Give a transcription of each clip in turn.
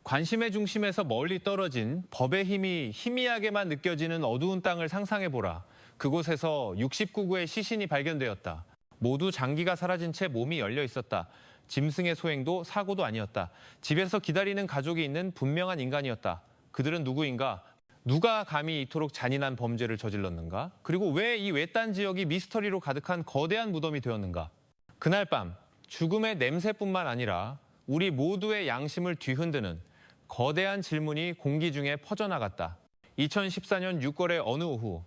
관심의 중심에서 멀리 떨어진 법의 힘이 희미하게만 느껴지는 어두운 땅을 상상해보라. 그곳에서 69구의 시신이 발견되었다. 모두 장기가 사라진 채 몸이 열려 있었다. 짐승의 소행도 사고도 아니었다. 집에서 기다리는 가족이 있는 분명한 인간이었다. 그들은 누구인가? 누가 감히 이토록 잔인한 범죄를 저질렀는가? 그리고 왜 이 외딴 지역이 미스터리로 가득한 거대한 무덤이 되었는가? 그날 밤 죽음의 냄새뿐만 아니라 우리 모두의 양심을 뒤흔드는 거대한 질문이 공기 중에 퍼져나갔다. 2014년 6월의 어느 오후,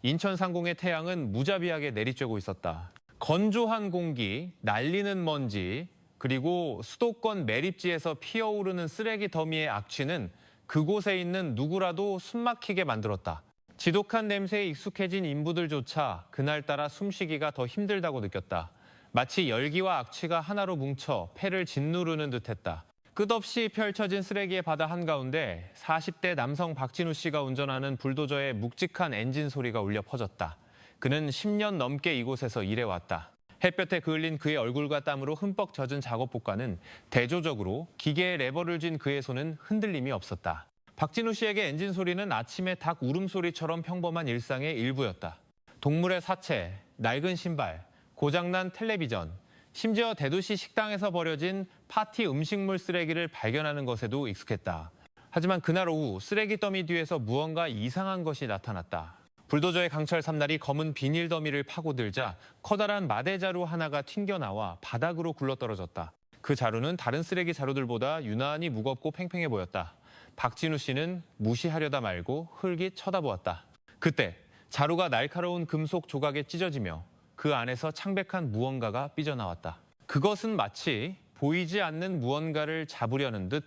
인천 상공의 태양은 무자비하게 내리쬐고 있었다. 건조한 공기, 날리는 먼지, 그리고 수도권 매립지에서 피어오르는 쓰레기 더미의 악취는 그곳에 있는 누구라도 숨막히게 만들었다. 지독한 냄새에 익숙해진 인부들조차 그날따라 숨쉬기가 더 힘들다고 느꼈다. 마치 열기와 악취가 하나로 뭉쳐 폐를 짓누르는 듯했다. 끝없이 펼쳐진 쓰레기의 바다 한가운데 40대 남성 박진우 씨가 운전하는 불도저의 묵직한 엔진 소리가 울려 퍼졌다. 그는 10년 넘게 이곳에서 일해왔다. 햇볕에 그을린 그의 얼굴과 땀으로 흠뻑 젖은 작업복과는 대조적으로 기계에 레버를 쥔 그의 손은 흔들림이 없었다. 박진우 씨에게 엔진 소리는 아침의 닭 울음소리처럼 평범한 일상의 일부였다. 동물의 사체, 낡은 신발, 고장난 텔레비전, 심지어 대도시 식당에서 버려진 파티 음식물 쓰레기를 발견하는 것에도 익숙했다. 하지만 그날 오후 쓰레기 더미 뒤에서 무언가 이상한 것이 나타났다. 불도저의 강철 삼날이 검은 비닐 더미를 파고들자 커다란 마대자루 하나가 튕겨나와 바닥으로 굴러떨어졌다. 그 자루는 다른 쓰레기 자루들보다 유난히 무겁고 팽팽해 보였다. 박진우 씨는 무시하려다 말고 흘깃 쳐다보았다. 그때 자루가 날카로운 금속 조각에 찢어지며 그 안에서 창백한 무언가가 삐져나왔다. 그것은 마치 보이지 않는 무언가를 잡으려는 듯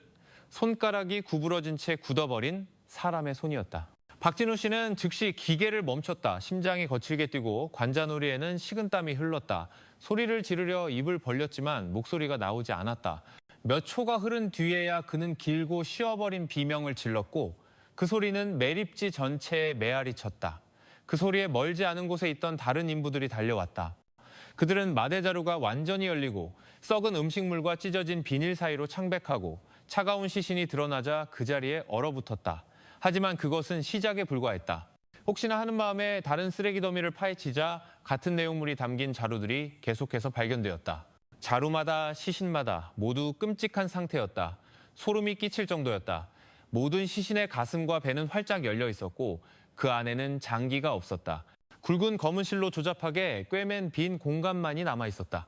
손가락이 구부러진 채 굳어버린 사람의 손이었다. 박진우 씨는 즉시 기계를 멈췄다. 심장이 거칠게 뛰고 관자놀이에는 식은땀이 흘렀다. 소리를 지르려 입을 벌렸지만 목소리가 나오지 않았다. 몇 초가 흐른 뒤에야 그는 길고 쉬어버린 비명을 질렀고 그 소리는 매립지 전체에 메아리 쳤다. 그 소리에 멀지 않은 곳에 있던 다른 인부들이 달려왔다. 그들은 마대자루가 완전히 열리고 썩은 음식물과 찢어진 비닐 사이로 창백하고 차가운 시신이 드러나자 그 자리에 얼어붙었다. 하지만 그것은 시작에 불과했다. 혹시나 하는 마음에 다른 쓰레기 더미를 파헤치자 같은 내용물이 담긴 자루들이 계속해서 발견되었다. 자루마다 시신마다 모두 끔찍한 상태였다. 소름이 끼칠 정도였다. 모든 시신의 가슴과 배는 활짝 열려 있었고 그 안에는 장기가 없었다. 굵은 검은 실로 조잡하게 꿰맨 빈 공간만이 남아 있었다.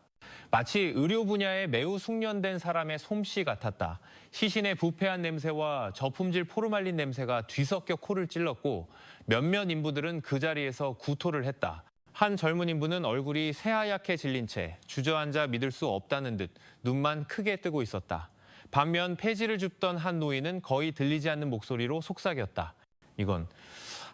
마치 의료 분야에 매우 숙련된 사람의 솜씨 같았다. 시신의 부패한 냄새와 저품질 포르말린 냄새가 뒤섞여 코를 찔렀고 몇몇 인부들은 그 자리에서 구토를 했다. 한 젊은 인부는 얼굴이 새하얗게 질린 채 주저앉아 믿을 수 없다는 듯 눈만 크게 뜨고 있었다. 반면 폐지를 줍던 한 노인은 거의 들리지 않는 목소리로 속삭였다. 이건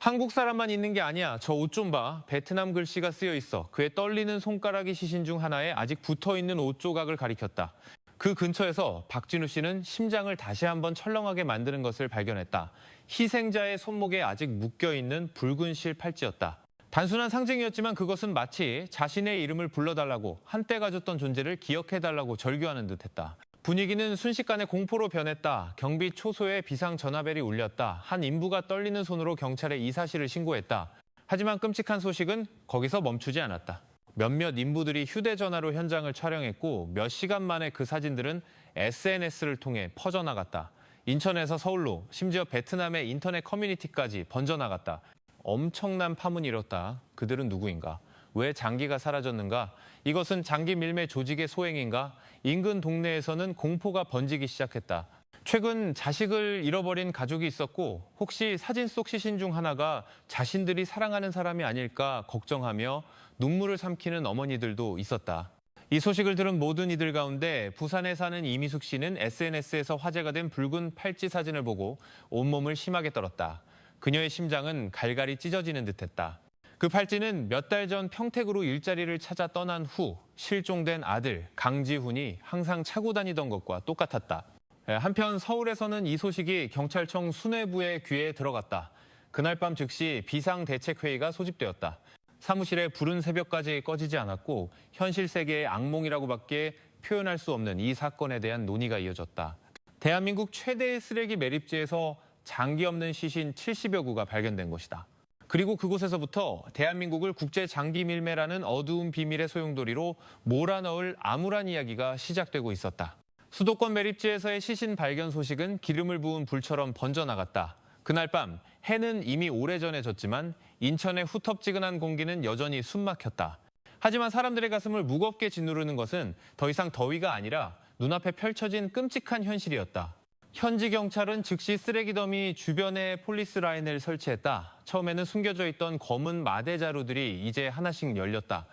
한국 사람만 있는 게 아니야. 저 옷 좀 봐. 베트남 글씨가 쓰여 있어. 그의 떨리는 손가락이 시신 중 하나에 아직 붙어있는 옷 조각을 가리켰다. 그 근처에서 박진우 씨는 심장을 다시 한번 철렁하게 만드는 것을 발견했다. 희생자의 손목에 아직 묶여있는 붉은 실 팔찌였다. 단순한 상징이었지만 그것은 마치 자신의 이름을 불러달라고 한때 가졌던 존재를 기억해달라고 절규하는 듯했다. 분위기는 순식간에 공포로 변했다. 경비 초소에 비상 전화벨이 울렸다. 한 인부가 떨리는 손으로 경찰에 이 사실을 신고했다. 하지만 끔찍한 소식은 거기서 멈추지 않았다. 몇몇 인부들이 휴대전화로 현장을 촬영했고 몇 시간 만에 그 사진들은 SNS를 통해 퍼져나갔다. 인천에서 서울로 심지어 베트남의 인터넷 커뮤니티까지 번져나갔다. 엄청난 파문이 일었다. 그들은 누구인가? 왜 장기가 사라졌는가? 이것은 장기 밀매 조직의 소행인가? 인근 동네에서는 공포가 번지기 시작했다. 최근 자식을 잃어버린 가족이 있었고 혹시 사진 속 시신 중 하나가 자신들이 사랑하는 사람이 아닐까 걱정하며 눈물을 삼키는 어머니들도 있었다. 이 소식을 들은 모든 이들 가운데 부산에 사는 이미숙 씨는 SNS에서 화제가 된 붉은 팔찌 사진을 보고 온몸을 심하게 떨었다. 그녀의 심장은 갈갈이 찢어지는 듯했다. 그 팔찌는 몇 달 전 평택으로 일자리를 찾아 떠난 후 실종된 아들 강지훈이 항상 차고 다니던 것과 똑같았다. 한편 서울에서는 이 소식이 경찰청 수뇌부의 귀에 들어갔다. 그날 밤 즉시 비상대책회의가 소집되었다. 사무실에 불은 새벽까지 꺼지지 않았고 현실 세계의 악몽이라고밖에 표현할 수 없는 이 사건에 대한 논의가 이어졌다. 대한민국 최대의 쓰레기 매립지에서 장기 없는 시신 70여 구가 발견된 것이다. 그리고 그곳에서부터 대한민국을 국제 장기 밀매라는 어두운 비밀의 소용돌이로 몰아넣을 암울한 이야기가 시작되고 있었다. 수도권 매립지에서의 시신 발견 소식은 기름을 부은 불처럼 번져나갔다. 그날 밤 해는 이미 오래전에 졌지만 인천의 후텁지근한 공기는 여전히 숨막혔다. 하지만 사람들의 가슴을 무겁게 짓누르는 것은 더 이상 더위가 아니라 눈앞에 펼쳐진 끔찍한 현실이었다. 현지 경찰은 즉시 쓰레기 더미 주변에 폴리스 라인을 설치했다. 처음에는 숨겨져 있던 검은 마대 자루들이 이제 하나씩 열렸다.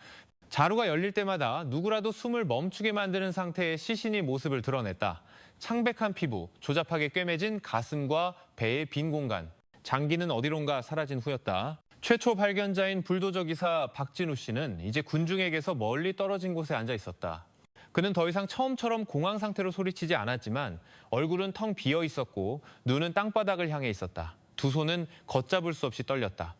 자루가 열릴 때마다 누구라도 숨을 멈추게 만드는 상태의 시신이 모습을 드러냈다. 창백한 피부, 조잡하게 꿰매진 가슴과 배의 빈 공간. 장기는 어디론가 사라진 후였다. 최초 발견자인 불도저 기사 박진우 씨는 이제 군중에게서 멀리 떨어진 곳에 앉아 있었다. 그는 더 이상 처음처럼 공황 상태로 소리치지 않았지만 얼굴은 텅 비어 있었고 눈은 땅바닥을 향해 있었다. 두 손은 걷잡을 수 없이 떨렸다.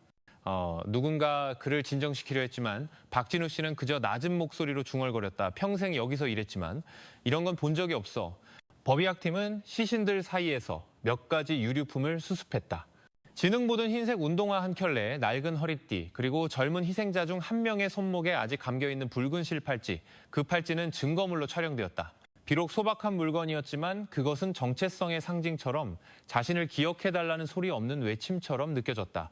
누군가 그를 진정시키려 했지만 박진우 씨는 그저 낮은 목소리로 중얼거렸다. 평생 여기서 일했지만 이런 건 본 적이 없어. 법의학팀은 시신들 사이에서 몇 가지 유류품을 수습했다. 지능 보던 흰색 운동화 한 켤레, 낡은 허리띠, 그리고 젊은 희생자 중 한 명의 손목에 아직 감겨있는 붉은 실팔찌. 그 팔찌는 증거물로 촬영되었다. 비록 소박한 물건이었지만 그것은 정체성의 상징처럼 자신을 기억해달라는 소리 없는 외침처럼 느껴졌다.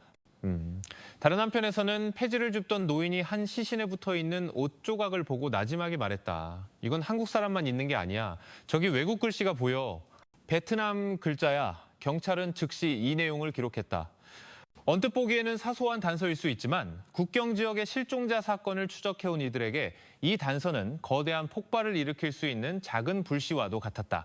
다른 한편에서는 폐지를 줍던 노인이 한 시신에 붙어있는 옷 조각을 보고 나지막이 말했다. 이건 한국 사람만 있는 게 아니야. 저기 외국 글씨가 보여. 베트남 글자야. 경찰은 즉시 이 내용을 기록했다. 언뜻 보기에는 사소한 단서일 수 있지만 국경 지역의 실종자 사건을 추적해온 이들에게 이 단서는 거대한 폭발을 일으킬 수 있는 작은 불씨와도 같았다.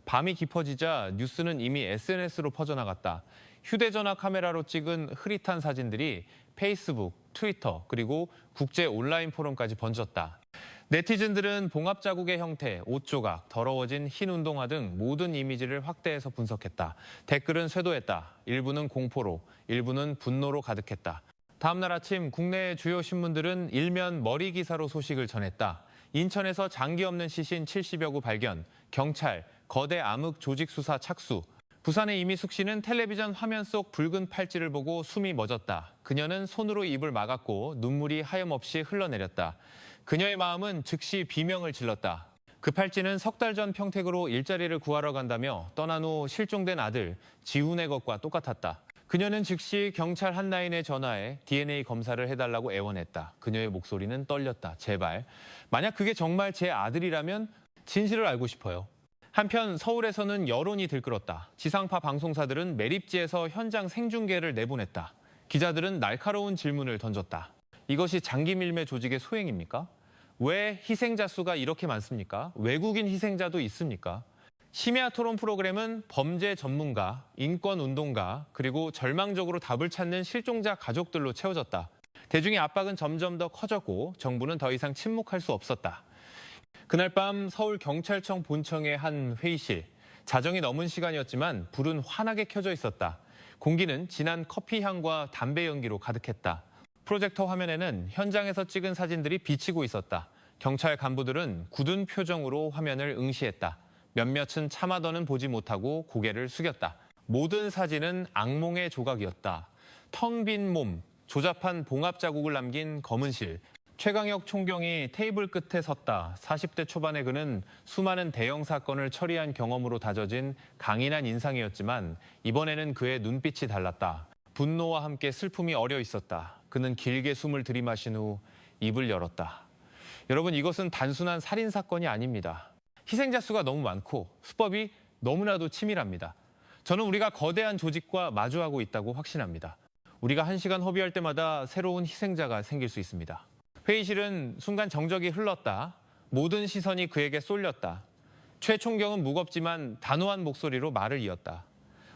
밤이 깊어지자 뉴스는 이미 SNS로 퍼져나갔다. 휴대전화 카메라로 찍은 흐릿한 사진들이 페이스북, 트위터, 그리고 국제 온라인 포럼까지 번졌다. 네티즌들은 봉합 자국의 형태, 옷 조각, 더러워진 흰 운동화 등 모든 이미지를 확대해서 분석했다. 댓글은 쇄도했다. 일부는 공포로, 일부는 분노로 가득했다. 다음 날 아침 국내 주요 신문들은 일면 머리 기사로 소식을 전했다. 인천에서 장기 없는 시신 70여 구 발견, 경찰, 거대 암흑 조직 수사 착수. 부산의 이미숙 씨는 텔레비전 화면 속 붉은 팔찌를 보고 숨이 멎었다. 그녀는 손으로 입을 막았고 눈물이 하염없이 흘러내렸다. 그녀의 마음은 즉시 비명을 질렀다. 그 팔찌는 석 달 전 평택으로 일자리를 구하러 간다며 떠난 후 실종된 아들 지훈의 것과 똑같았다. 그녀는 즉시 경찰 한라인에 전화해 DNA 검사를 해달라고 애원했다. 그녀의 목소리는 떨렸다. 제발. 만약 그게 정말 제 아들이라면 진실을 알고 싶어요. 한편 서울에서는 여론이 들끓었다. 지상파 방송사들은 매립지에서 현장 생중계를 내보냈다. 기자들은 날카로운 질문을 던졌다. 이것이 장기 밀매 조직의 소행입니까? 왜 희생자 수가 이렇게 많습니까? 외국인 희생자도 있습니까? 심야 토론 프로그램은 범죄 전문가, 인권운동가, 그리고 절망적으로 답을 찾는 실종자 가족들로 채워졌다. 대중의 압박은 점점 더 커졌고 정부는 더 이상 침묵할 수 없었다. 그날 밤 서울경찰청 본청의 한 회의실. 자정이 넘은 시간이었지만 불은 환하게 켜져 있었다. 공기는 진한 커피 향과 담배 연기로 가득했다. 프로젝터 화면에는 현장에서 찍은 사진들이 비치고 있었다. 경찰 간부들은 굳은 표정으로 화면을 응시했다. 몇몇은 차마더는 보지 못하고 고개를 숙였다. 모든 사진은 악몽의 조각이었다. 텅 빈 몸, 조잡한 봉합 자국을 남긴 검은 실. 최강혁 총경이 테이블 끝에 섰다. 40대 초반의 그는 수많은 대형 사건을 처리한 경험으로 다져진 강인한 인상이었지만 이번에는 그의 눈빛이 달랐다. 분노와 함께 슬픔이 어려 있었다. 그는 길게 숨을 들이마신 후 입을 열었다. 여러분, 이것은 단순한 살인 사건이 아닙니다. 희생자 수가 너무 많고 수법이 너무나도 치밀합니다. 저는 우리가 거대한 조직과 마주하고 있다고 확신합니다. 우리가 1시간 허비할 때마다 새로운 희생자가 생길 수 있습니다. 회의실은 순간 정적이 흘렀다. 모든 시선이 그에게 쏠렸다. 최 총경은 무겁지만 단호한 목소리로 말을 이었다.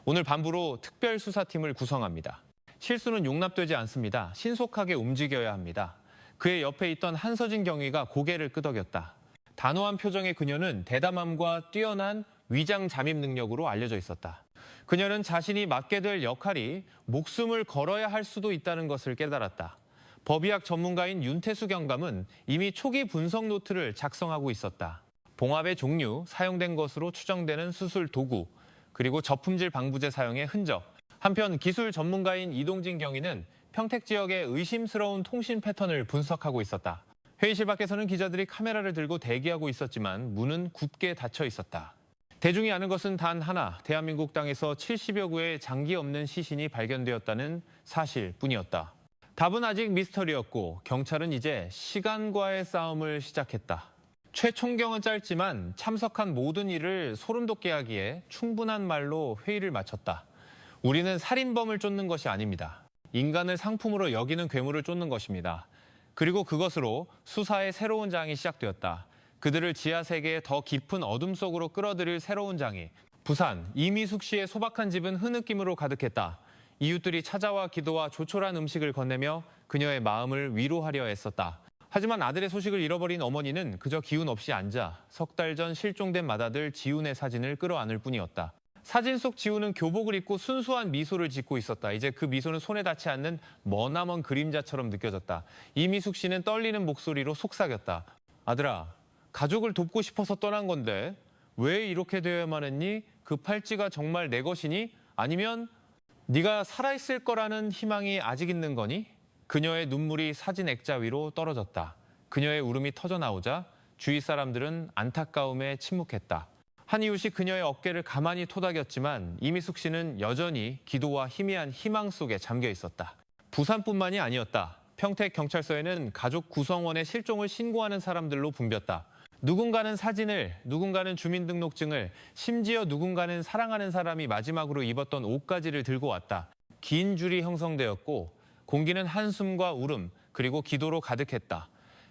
오늘 밤부로 특별수사팀을 구성합니다. 실수는 용납되지 않습니다. 신속하게 움직여야 합니다. 그의 옆에 있던 한서진 경위가 고개를 끄덕였다. 단호한 표정의 그녀는 대담함과 뛰어난 위장 잠입 능력으로 알려져 있었다. 그녀는 자신이 맡게 될 역할이 목숨을 걸어야 할 수도 있다는 것을 깨달았다. 법의학 전문가인 윤태수 경감은 이미 초기 분석 노트를 작성하고 있었다. 봉합의 종류, 사용된 것으로 추정되는 수술 도구, 그리고 저품질 방부제 사용의 흔적. 한편 기술 전문가인 이동진 경위는 평택 지역의 의심스러운 통신 패턴을 분석하고 있었다. 회의실 밖에서는 기자들이 카메라를 들고 대기하고 있었지만 문은 굳게 닫혀 있었다. 대중이 아는 것은 단 하나, 대한민국 땅에서 70여 구의 장기 없는 시신이 발견되었다는 사실뿐이었다. 답은 아직 미스터리였고 경찰은 이제 시간과의 싸움을 시작했다. 최 총경은 짧지만 참석한 모든 이를 소름 돋게 하기에 충분한 말로 회의를 마쳤다. 우리는 살인범을 쫓는 것이 아닙니다. 인간을 상품으로 여기는 괴물을 쫓는 것입니다. 그리고 그것으로 수사의 새로운 장이 시작되었다. 그들을 지하 세계의 더 깊은 어둠 속으로 끌어들일 새로운 장이. 부산 이미숙 씨의 소박한 집은 흐느낌으로 가득했다. 이웃들이 찾아와 기도와 조촐한 음식을 건네며 그녀의 마음을 위로하려 애썼다. 하지만 아들의 소식을 잃어버린 어머니는 그저 기운 없이 앉아 석 달 전 실종된 맏아들 지훈의 사진을 끌어안을 뿐이었다. 사진 속 지훈은 교복을 입고 순수한 미소를 짓고 있었다. 이제 그 미소는 손에 닿지 않는 머나먼 그림자처럼 느껴졌다. 이미숙 씨는 떨리는 목소리로 속삭였다. 아들아, 가족을 돕고 싶어서 떠난 건데 왜 이렇게 되어야만 했니? 그 팔찌가 정말 내 것이니? 아니면 네가 살아있을 거라는 희망이 아직 있는 거니? 그녀의 눈물이 사진 액자 위로 떨어졌다. 그녀의 울음이 터져나오자 주위 사람들은 안타까움에 침묵했다. 한 이웃이 그녀의 어깨를 가만히 토닥였지만 이미숙 씨는 여전히 기도와 희미한 희망 속에 잠겨 있었다. 부산뿐만이 아니었다. 평택경찰서에는 가족 구성원의 실종을 신고하는 사람들로 붐볐다. 누군가는 사진을, 누군가는 주민등록증을, 심지어 누군가는 사랑하는 사람이 마지막으로 입었던 옷가지를 들고 왔다. 긴 줄이 형성되었고 공기는 한숨과 울음, 그리고 기도로 가득했다.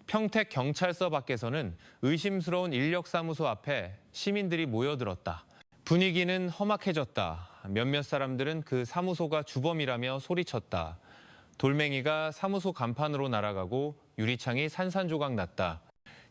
평택경찰서 밖에서는 의심스러운 인력사무소 앞에 시민들이 모여들었다. 분위기는 험악해졌다. 몇몇 사람들은 그 사무소가 주범이라며 소리쳤다. 돌멩이가 사무소 간판으로 날아가고 유리창이 산산조각 났다.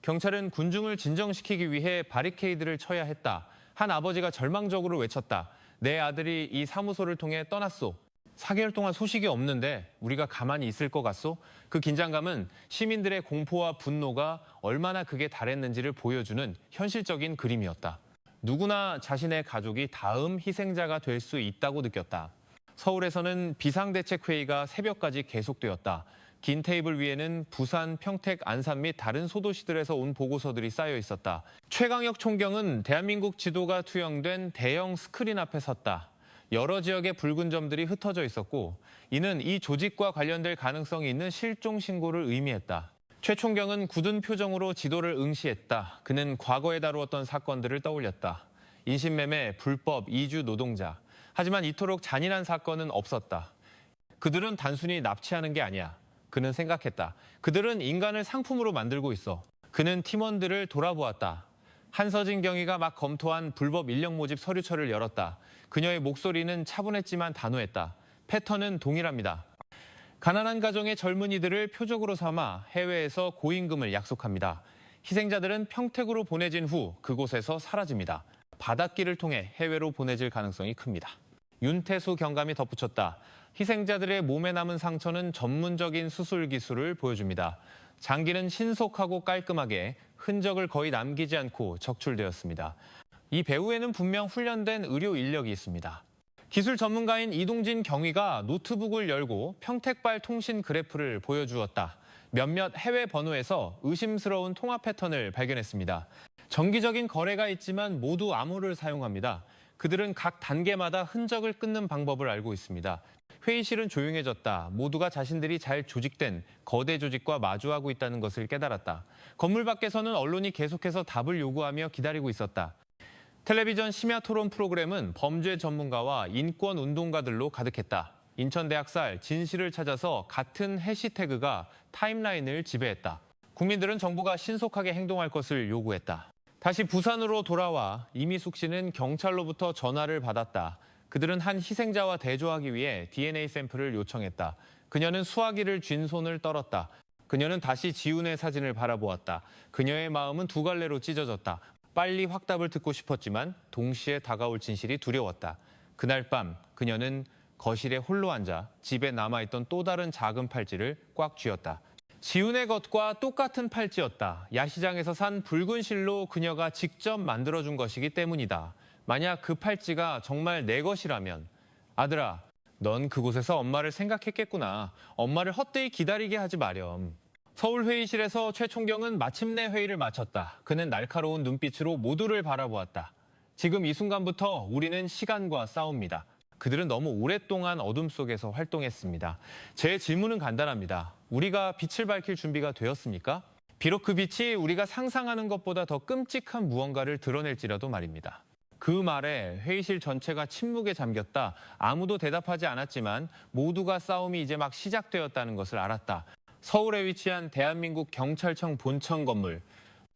경찰은 군중을 진정시키기 위해 바리케이드를 쳐야 했다. 한 아버지가 절망적으로 외쳤다. 내 아들이 이 사무소를 통해 떠났소. 4개월 동안 소식이 없는데 우리가 가만히 있을 것 같소? 그 긴장감은 시민들의 공포와 분노가 얼마나 극에 달했는지를 보여주는 현실적인 그림이었다. 누구나 자신의 가족이 다음 희생자가 될 수 있다고 느꼈다. 서울에서는 비상대책회의가 새벽까지 계속되었다. 긴 테이블 위에는 부산, 평택, 안산 및 다른 소도시들에서 온 보고서들이 쌓여 있었다. 최강혁 총경은 대한민국 지도가 투영된 대형 스크린 앞에 섰다. 여러 지역의 붉은 점들이 흩어져 있었고 이는 이 조직과 관련될 가능성이 있는 실종 신고를 의미했다. 최 총경은 굳은 표정으로 지도를 응시했다. 그는 과거에 다루었던 사건들을 떠올렸다. 인신매매, 불법, 이주 노동자. 하지만 이토록 잔인한 사건은 없었다. 그들은 단순히 납치하는 게 아니야. 그는 생각했다. 그들은 인간을 상품으로 만들고 있어. 그는 팀원들을 돌아보았다. 한서진 경위가 막 검토한 불법 인력 모집 서류처를 열었다. 그녀의 목소리는 차분했지만 단호했다. 패턴은 동일합니다. 가난한 가정의 젊은이들을 표적으로 삼아 해외에서 고임금을 약속합니다. 희생자들은 평택으로 보내진 후 그곳에서 사라집니다. 바닷길을 통해 해외로 보내질 가능성이 큽니다. 윤태수 경감이 덧붙였다. 희생자들의 몸에 남은 상처는 전문적인 수술 기술을 보여줍니다. 장기는 신속하고 깔끔하게 흔적을 거의 남기지 않고 적출되었습니다. 이 배후에는 분명 훈련된 의료 인력이 있습니다. 기술 전문가인 이동진 경위가 노트북을 열고 평택발 통신 그래프를 보여주었다. 몇몇 해외 번호에서 의심스러운 통화 패턴을 발견했습니다. 정기적인 거래가 있지만 모두 암호를 사용합니다. 그들은 각 단계마다 흔적을 끊는 방법을 알고 있습니다. 회의실은 조용해졌다. 모두가 자신들이 잘 조직된 거대 조직과 마주하고 있다는 것을 깨달았다. 건물 밖에서는 언론이 계속해서 답을 요구하며 기다리고 있었다. 텔레비전 심야 토론 프로그램은 범죄 전문가와 인권 운동가들로 가득했다. 인천대학살 진실을 찾아서 같은 해시태그가 타임라인을 지배했다. 국민들은 정부가 신속하게 행동할 것을 요구했다. 다시 부산으로 돌아와 이미숙 씨는 경찰로부터 전화를 받았다. 그들은 한 희생자와 대조하기 위해 DNA 샘플을 요청했다. 그녀는 수화기를 쥔 손을 떨었다. 그녀는 다시 지훈의 사진을 바라보았다. 그녀의 마음은 두 갈래로 찢어졌다. 빨리 확답을 듣고 싶었지만 동시에 다가올 진실이 두려웠다. 그날 밤 그녀는 거실에 홀로 앉아 집에 남아있던 또 다른 작은 팔찌를 꽉 쥐었다. 지훈의 것과 똑같은 팔찌였다. 야시장에서 산 붉은 실로 그녀가 직접 만들어준 것이기 때문이다. 만약 그 팔찌가 정말 내 것이라면 아들아, 넌 그곳에서 엄마를 생각했겠구나. 엄마를 헛되이 기다리게 하지 마렴. 서울 회의실에서 최 총경은 마침내 회의를 마쳤다. 그는 날카로운 눈빛으로 모두를 바라보았다. 지금 이 순간부터 우리는 시간과 싸웁니다. 그들은 너무 오랫동안 어둠 속에서 활동했습니다. 제 질문은 간단합니다. 우리가 빛을 밝힐 준비가 되었습니까? 비록 그 빛이 우리가 상상하는 것보다 더 끔찍한 무언가를 드러낼지라도 말입니다. 그 말에 회의실 전체가 침묵에 잠겼다. 아무도 대답하지 않았지만 모두가 싸움이 이제 막 시작되었다는 것을 알았다. 서울에 위치한 대한민국 경찰청 본청 건물.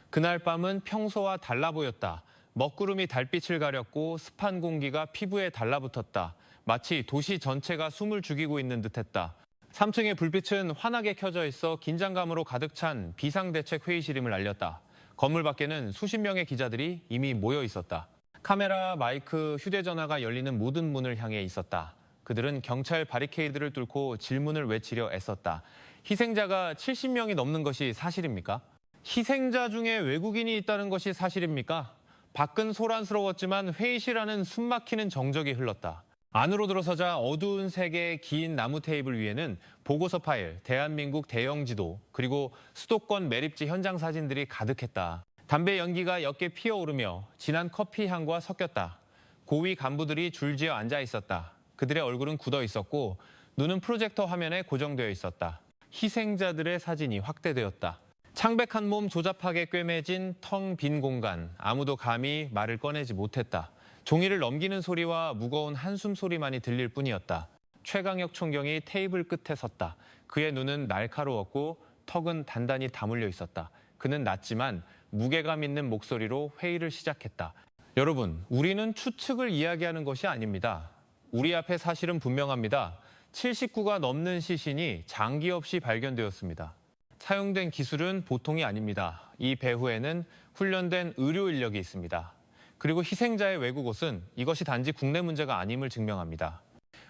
그날 밤은 평소와 달라 보였다. 먹구름이 달빛을 가렸고 습한 공기가 피부에 달라붙었다. 마치 도시 전체가 숨을 죽이고 있는 듯했다. 3층의 불빛은 환하게 켜져 있어 긴장감으로 가득 찬 비상대책회의실임을 알렸다. 건물 밖에는 수십 명의 기자들이 이미 모여 있었다. 카메라, 마이크, 휴대전화가 열리는 모든 문을 향해 있었다. 그들은 경찰 바리케이드를 뚫고 질문을 외치려 애썼다. 희생자가 70명이 넘는 것이 사실입니까? 희생자 중에 외국인이 있다는 것이 사실입니까? 밖은 소란스러웠지만 회의실 안은 숨막히는 정적이 흘렀다. 안으로 들어서자 어두운 색의 긴 나무 테이블 위에는 보고서 파일, 대한민국 대형 지도, 그리고 수도권 매립지 현장 사진들이 가득했다. 담배 연기가 옅게 피어오르며 진한 커피 향과 섞였다. 고위 간부들이 줄지어 앉아 있었다. 그들의 얼굴은 굳어 있었고 눈은 프로젝터 화면에 고정되어 있었다. 희생자들의 사진이 확대되었다. 창백한 몸 조잡하게 꿰매진 텅 빈 공간. 아무도 감히 말을 꺼내지 못했다. 종이를 넘기는 소리와 무거운 한숨 소리만이 들릴 뿐이었다. 최강혁 총경이 테이블 끝에 섰다. 그의 눈은 날카로웠고 턱은 단단히 다물려 있었다. 그는 낮지만 무게감 있는 목소리로 회의를 시작했다. 여러분, 우리는 추측을 이야기하는 것이 아닙니다. 우리 앞에 사실은 분명합니다. 79가 넘는 시신이 장기 없이 발견되었습니다. 사용된 기술은 보통이 아닙니다. 이 배후에는 훈련된 의료 인력이 있습니다. 그리고 희생자의 외국 옷은 이것이 단지 국내 문제가 아님을 증명합니다.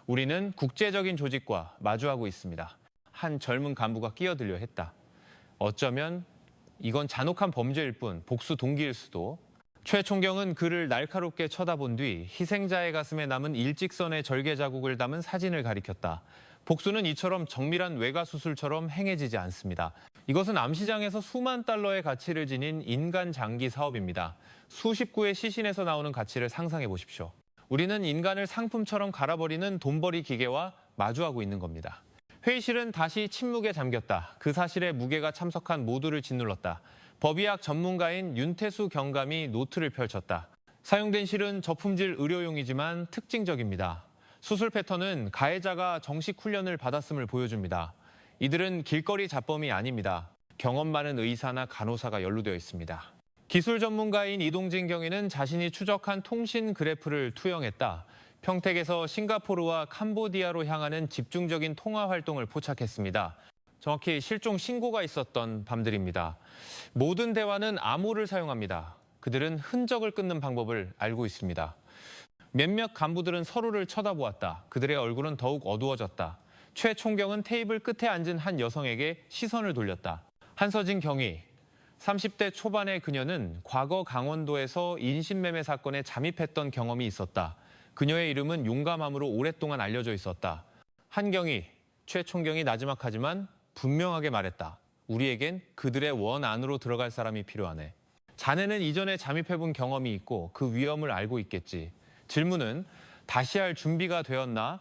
우리는 국제적인 조직과 마주하고 있습니다. 한 젊은 간부가 끼어들려 했다. 어쩌면 이건 잔혹한 범죄일 뿐 복수 동기일 수도. 최 총경은 그를 날카롭게 쳐다본 뒤 희생자의 가슴에 남은 일직선의 절개 자국을 담은 사진을 가리켰다. 복수는 이처럼 정밀한 외과 수술처럼 행해지지 않습니다. 이것은 암시장에서 수만 달러의 가치를 지닌 인간 장기 사업입니다. 수십 구의 시신에서 나오는 가치를 상상해 보십시오. 우리는 인간을 상품처럼 갈아버리는 돈벌이 기계와 마주하고 있는 겁니다. 회의실은 다시 침묵에 잠겼다. 그 사실에 무게가 참석한 모두를 짓눌렀다. 법의학 전문가인 윤태수 경감이 노트를 펼쳤다. 사용된 실은 저품질 의료용이지만 특징적입니다. 수술 패턴은 가해자가 정식 훈련을 받았음을 보여줍니다. 이들은 길거리 잡범이 아닙니다. 경험 많은 의사나 간호사가 연루되어 있습니다. 기술 전문가인 이동진 경위는 자신이 추적한 통신 그래프를 투영했다. 평택에서 싱가포르와 캄보디아로 향하는 집중적인 통화 활동을 포착했습니다. 정확히 실종 신고가 있었던 밤들입니다. 모든 대화는 암호를 사용합니다. 그들은 흔적을 끊는 방법을 알고 있습니다. 몇몇 간부들은 서로를 쳐다보았다. 그들의 얼굴은 더욱 어두워졌다. 최 총경은 테이블 끝에 앉은 한 여성에게 시선을 돌렸다. 한서진 경위. 30대 초반의 그녀는 과거 강원도에서 인신매매 사건에 잠입했던 경험이 있었다. 그녀의 이름은 용감함으로 오랫동안 알려져 있었다. 한경희, 최 총경이 나지막하지만 분명하게 말했다. 우리에겐 그들의 원 안으로 들어갈 사람이 필요하네. 자네는 이전에 잠입해본 경험이 있고 그 위험을 알고 있겠지. 질문은 다시 할 준비가 되었나?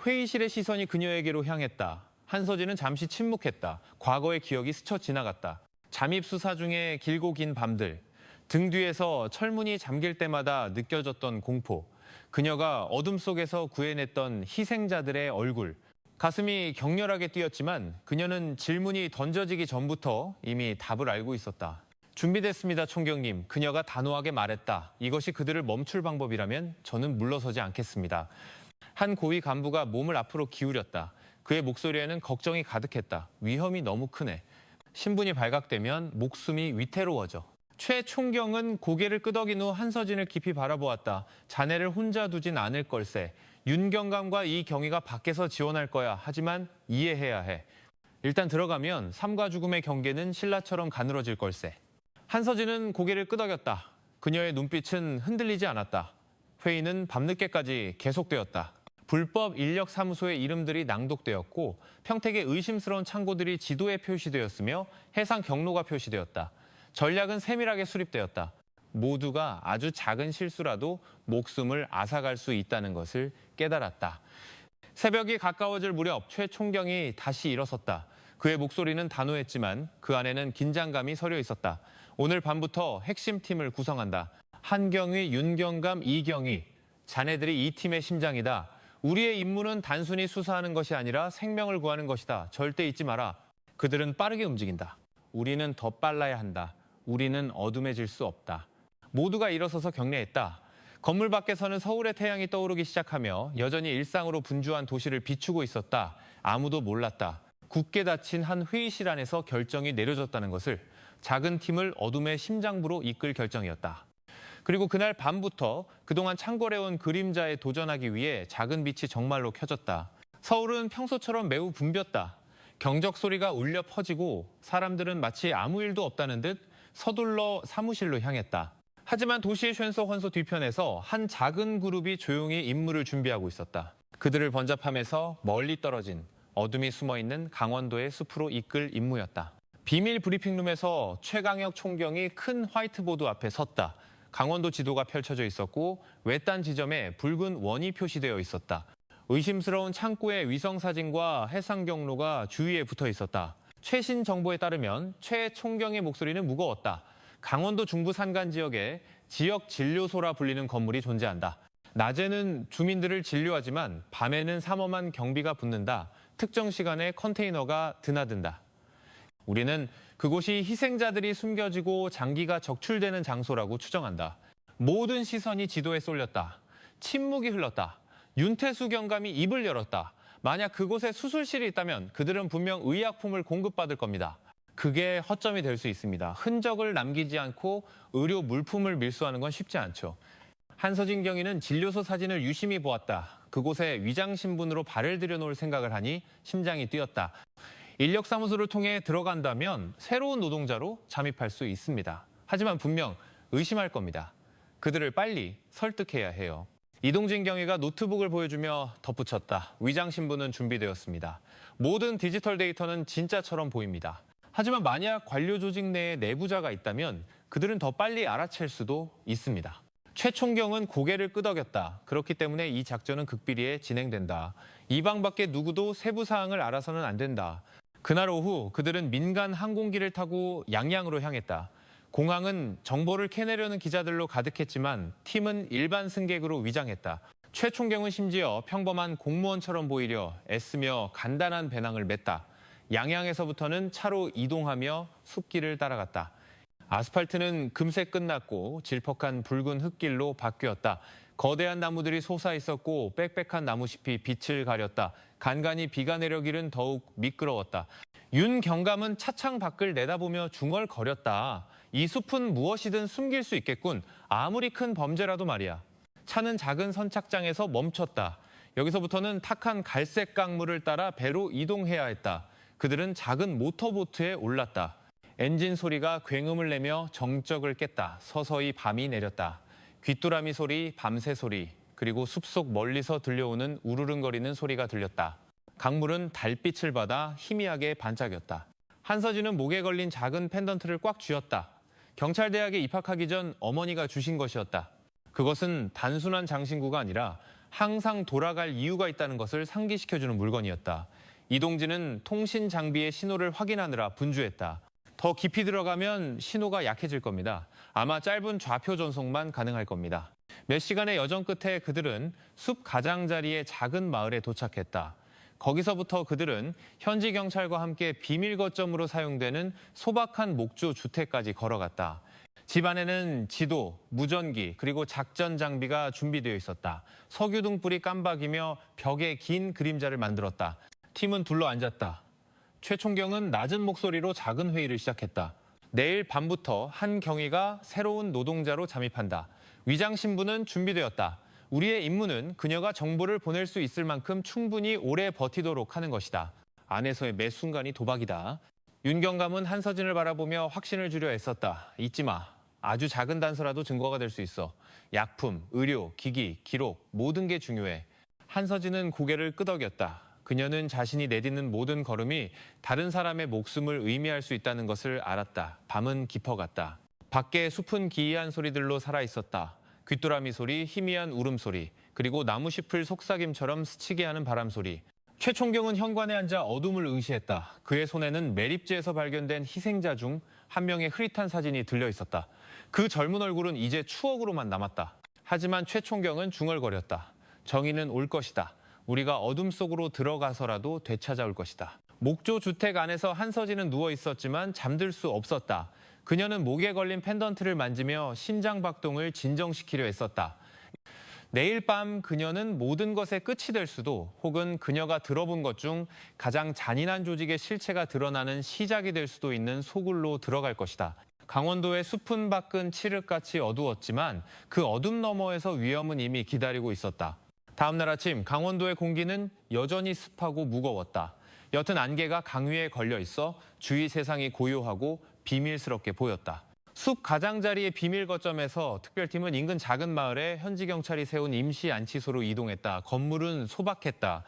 회의실의 시선이 그녀에게로 향했다. 한서진은 잠시 침묵했다. 과거의 기억이 스쳐 지나갔다. 잠입 수사 중에 길고 긴 밤들. 등 뒤에서 철문이 잠길 때마다 느껴졌던 공포. 그녀가 어둠 속에서 구해냈던 희생자들의 얼굴. 가슴이 격렬하게 뛰었지만 그녀는 질문이 던져지기 전부터 이미 답을 알고 있었다. 준비됐습니다, 총경님. 그녀가 단호하게 말했다. 이것이 그들을 멈출 방법이라면 저는 물러서지 않겠습니다. 한 고위 간부가 몸을 앞으로 기울였다. 그의 목소리에는 걱정이 가득했다. 위험이 너무 크네. 신분이 발각되면 목숨이 위태로워져. 최 총경은 고개를 끄덕인 후 한서진을 깊이 바라보았다. 자네를 혼자 두진 않을 걸세. 윤경감과 이 경위가 밖에서 지원할 거야. 하지만 이해해야 해. 일단 들어가면 삶과 죽음의 경계는 신라처럼 가늘어질 걸세. 한서진은 고개를 끄덕였다. 그녀의 눈빛은 흔들리지 않았다. 회의는 밤늦게까지 계속되었다. 불법 인력사무소의 이름들이 낭독되었고 평택의 의심스러운 창고들이 지도에 표시되었으며 해상 경로가 표시되었다. 전략은 세밀하게 수립되었다. 모두가 아주 작은 실수라도 목숨을 앗아갈 수 있다는 것을 깨달았다. 새벽이 가까워질 무렵 최 총경이 다시 일어섰다. 그의 목소리는 단호했지만 그 안에는 긴장감이 서려 있었다. 오늘 밤부터 핵심 팀을 구성한다. 한경위, 윤경감, 이경희. 자네들이 이 팀의 심장이다. 우리의 임무는 단순히 수사하는 것이 아니라 생명을 구하는 것이다. 절대 잊지 마라. 그들은 빠르게 움직인다. 우리는 더 빨라야 한다. 우리는 어둠해질 수 없다. 모두가 일어서서 격려했다. 건물 밖에서는 서울의 태양이 떠오르기 시작하며 여전히 일상으로 분주한 도시를 비추고 있었다. 아무도 몰랐다. 굳게 닫힌 한 회의실 안에서 결정이 내려졌다는 것을. 작은 팀을 어둠의 심장부로 이끌 결정이었다. 그리고 그날 밤부터 그동안 창궐해온 그림자에 도전하기 위해 작은 빛이 정말로 켜졌다. 서울은 평소처럼 매우 붐볐다. 경적 소리가 울려 퍼지고 사람들은 마치 아무 일도 없다는 듯 서둘러 사무실로 향했다. 하지만 도시의 쉔소헌소 뒤편에서 한 작은 그룹이 조용히 임무를 준비하고 있었다. 그들을 번잡함에서 멀리 떨어진 어둠이 숨어있는 강원도의 숲으로 이끌 임무였다. 비밀 브리핑룸에서 최강혁 총경이 큰 화이트보드 앞에 섰다. 강원도 지도가 펼쳐져 있었고 외딴 지점에 붉은 원이 표시되어 있었다. 의심스러운 창고의 위성사진과 해상 경로가 주위에 붙어 있었다. 최신 정보에 따르면 최 총경의 목소리는 무거웠다. 강원도 중부 산간 지역에 지역 진료소라 불리는 건물이 존재한다. 낮에는 주민들을 진료하지만 밤에는 삼엄한 경비가 붙는다. 특정 시간에 컨테이너가 드나든다. 우리는 그곳이 희생자들이 숨겨지고 장기가 적출되는 장소라고 추정한다. 모든 시선이 지도에 쏠렸다. 침묵이 흘렀다. 윤태수 경감이 입을 열었다. 만약 그곳에 수술실이 있다면 그들은 분명 의약품을 공급받을 겁니다. 그게 허점이 될 수 있습니다. 흔적을 남기지 않고 의료 물품을 밀수하는 건 쉽지 않죠. 한서진 경위는 진료소 사진을 유심히 보았다. 그곳에 위장신분으로 발을 들여놓을 생각을 하니 심장이 뛰었다. 인력사무소를 통해 들어간다면 새로운 노동자로 잠입할 수 있습니다. 하지만 분명 의심할 겁니다. 그들을 빨리 설득해야 해요. 이동진 경위가 노트북을 보여주며 덧붙였다. 위장신분은 준비되었습니다. 모든 디지털 데이터는 진짜처럼 보입니다. 하지만 만약 관료 조직 내에 내부자가 있다면 그들은 더 빨리 알아챌 수도 있습니다. 최 총경은 고개를 끄덕였다. 그렇기 때문에 이 작전은 극비리에 진행된다. 이 방밖에 누구도 세부 사항을 알아서는 안 된다. 그날 오후 그들은 민간 항공기를 타고 양양으로 향했다. 공항은 정보를 캐내려는 기자들로 가득했지만 팀은 일반 승객으로 위장했다. 최 총경은 심지어 평범한 공무원처럼 보이려 애쓰며 간단한 배낭을 맸다. 양양에서부터는 차로 이동하며 숲길을 따라갔다. 아스팔트는 금세 끝났고 질퍽한 붉은 흙길로 바뀌었다. 거대한 나무들이 솟아 있었고 빽빽한 나무잎이 빛을 가렸다. 간간히 비가 내려길은 더욱 미끄러웠다. 윤 경감은 차창 밖을 내다보며 중얼거렸다. 이 숲은 무엇이든 숨길 수 있겠군. 아무리 큰 범죄라도 말이야. 차는 작은 선착장에서 멈췄다. 여기서부터는 탁한 갈색 강물을 따라 배로 이동해야 했다. 그들은 작은 모터보트에 올랐다. 엔진 소리가 굉음을 내며 정적을 깼다. 서서히 밤이 내렸다. 귀뚜라미 소리, 밤새 소리, 그리고 숲속 멀리서 들려오는 우르릉거리는 소리가 들렸다. 강물은 달빛을 받아 희미하게 반짝였다. 한서진은 목에 걸린 작은 펜던트를 꽉 쥐었다. 경찰대학에 입학하기 전 어머니가 주신 것이었다. 그것은 단순한 장신구가 아니라 항상 돌아갈 이유가 있다는 것을 상기시켜주는 물건이었다. 이동진은 통신 장비의 신호를 확인하느라 분주했다. 더 깊이 들어가면 신호가 약해질 겁니다. 아마 짧은 좌표 전송만 가능할 겁니다. 몇 시간의 여정 끝에 그들은 숲 가장자리의 작은 마을에 도착했다. 거기서부터 그들은 현지 경찰과 함께 비밀 거점으로 사용되는 소박한 목조 주택까지 걸어갔다. 집 안에는 지도, 무전기, 그리고 작전 장비가 준비되어 있었다. 석유 등불이 깜박이며 벽에 긴 그림자를 만들었다. 팀은 둘러 앉았다. 최 총경은 낮은 목소리로 작은 회의를 시작했다. 내일 밤부터 한 경위가 새로운 노동자로 잠입한다. 위장 신분은 준비되었다. 우리의 임무는 그녀가 정보를 보낼 수 있을 만큼 충분히 오래 버티도록 하는 것이다. 안에서의 매 순간이 도박이다. 윤 경감은 한서진을 바라보며 확신을 주려 애썼다. 잊지 마. 아주 작은 단서라도 증거가 될 수 있어. 약품, 의료, 기기, 기록 모든 게 중요해. 한서진은 고개를 끄덕였다. 그녀는 자신이 내딛는 모든 걸음이 다른 사람의 목숨을 의미할 수 있다는 것을 알았다. 밤은 깊어갔다. 밖에 숲은 기이한 소리들로 살아있었다. 귀뚜라미 소리, 희미한 울음소리, 그리고 나무잎을 속삭임처럼 스치게 하는 바람소리. 최 총경은 현관에 앉아 어둠을 응시했다. 그의 손에는 매립지에서 발견된 희생자 중 한 명의 흐릿한 사진이 들려 있었다. 그 젊은 얼굴은 이제 추억으로만 남았다. 하지만 최 총경은 중얼거렸다. 정의는 올 것이다. 우리가 어둠 속으로 들어가서라도 되찾아올 것이다. 목조 주택 안에서 한서진은 누워 있었지만 잠들 수 없었다. 그녀는 목에 걸린 펜던트를 만지며 심장 박동을 진정시키려 했었다. 내일 밤 그녀는 모든 것의 끝이 될 수도 혹은 그녀가 들어본 것 중 가장 잔인한 조직의 실체가 드러나는 시작이 될 수도 있는 소굴로 들어갈 것이다. 강원도의 숲은 밖은 칠흑같이 어두웠지만 그 어둠 너머에서 위험은 이미 기다리고 있었다. 다음 날 아침 강원도의 공기는 여전히 습하고 무거웠다. 옅은 안개가 강위에 걸려 있어 주위 세상이 고요하고 비밀스럽게 보였다. 숲 가장자리의 비밀 거점에서 특별팀은 인근 작은 마을에 현지 경찰이 세운 임시 안치소로 이동했다. 건물은 소박했다.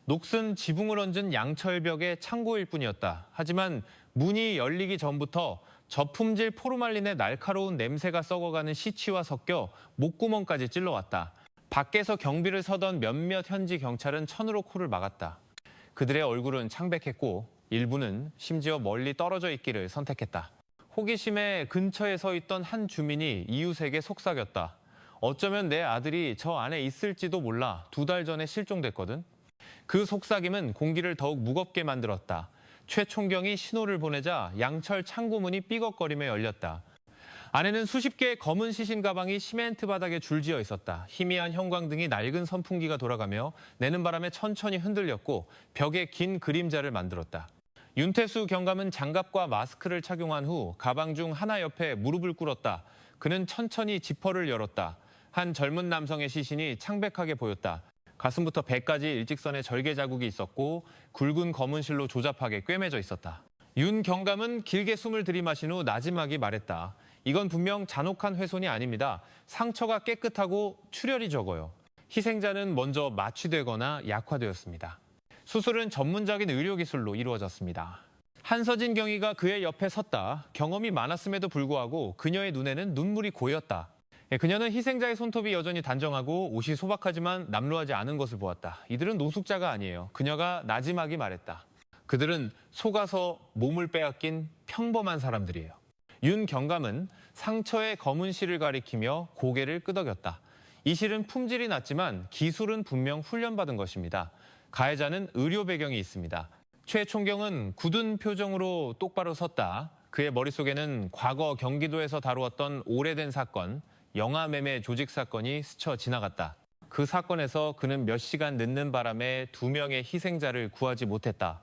녹슨 지붕을 얹은 양철벽의 창고일 뿐이었다. 하지만 문이 열리기 전부터 저품질 포르말린의 날카로운 냄새가 썩어가는 시치와 섞여 목구멍까지 찔러왔다. 밖에서 경비를 서던 몇몇 현지 경찰은 천으로 코를 막았다. 그들의 얼굴은 창백했고 일부는 심지어 멀리 떨어져 있기를 선택했다. 호기심에 근처에 서 있던 한 주민이 이웃에게 속삭였다. 어쩌면 내 아들이 저 안에 있을지도 몰라. 2달 전에 실종됐거든. 그 속삭임은 공기를 더욱 무겁게 만들었다. 최 총경이 신호를 보내자 양철 창고문이 삐걱거리며 열렸다. 안에는 수십 개의 검은 시신 가방이 시멘트 바닥에 줄지어 있었다. 희미한 형광등이 낡은 선풍기가 돌아가며 내는 바람에 천천히 흔들렸고 벽에 긴 그림자를 만들었다. 윤태수 경감은 장갑과 마스크를 착용한 후 가방 중 하나 옆에 무릎을 꿇었다. 그는 천천히 지퍼를 열었다. 한 젊은 남성의 시신이 창백하게 보였다. 가슴부터 배까지 일직선의 절개 자국이 있었고 굵은 검은 실로 조잡하게 꿰매져 있었다. 윤 경감은 길게 숨을 들이마신 후 나지막이 말했다. 이건 분명 잔혹한 훼손이 아닙니다. 상처가 깨끗하고 출혈이 적어요. 희생자는 먼저 마취되거나 약화되었습니다. 수술은 전문적인 의료기술로 이루어졌습니다. 한서진 경위가 그의 옆에 섰다. 경험이 많았음에도 불구하고 그녀의 눈에는 눈물이 고였다. 그녀는 희생자의 손톱이 여전히 단정하고 옷이 소박하지만 남루하지 않은 것을 보았다. 이들은 노숙자가 아니에요. 그녀가 나지막이 말했다. 그들은 속아서 몸을 빼앗긴 평범한 사람들이에요. 윤 경감은 상처에 검은 실을 가리키며 고개를 끄덕였다. 이 실은 품질이 낮지만 기술은 분명 훈련받은 것입니다. 가해자는 의료 배경이 있습니다. 최 총경은 굳은 표정으로 똑바로 섰다. 그의 머릿속에는 과거 경기도에서 다루었던 오래된 사건, 영아 매매 조직 사건이 스쳐 지나갔다. 그 사건에서 그는 몇 시간 늦는 바람에 2명의 희생자를 구하지 못했다.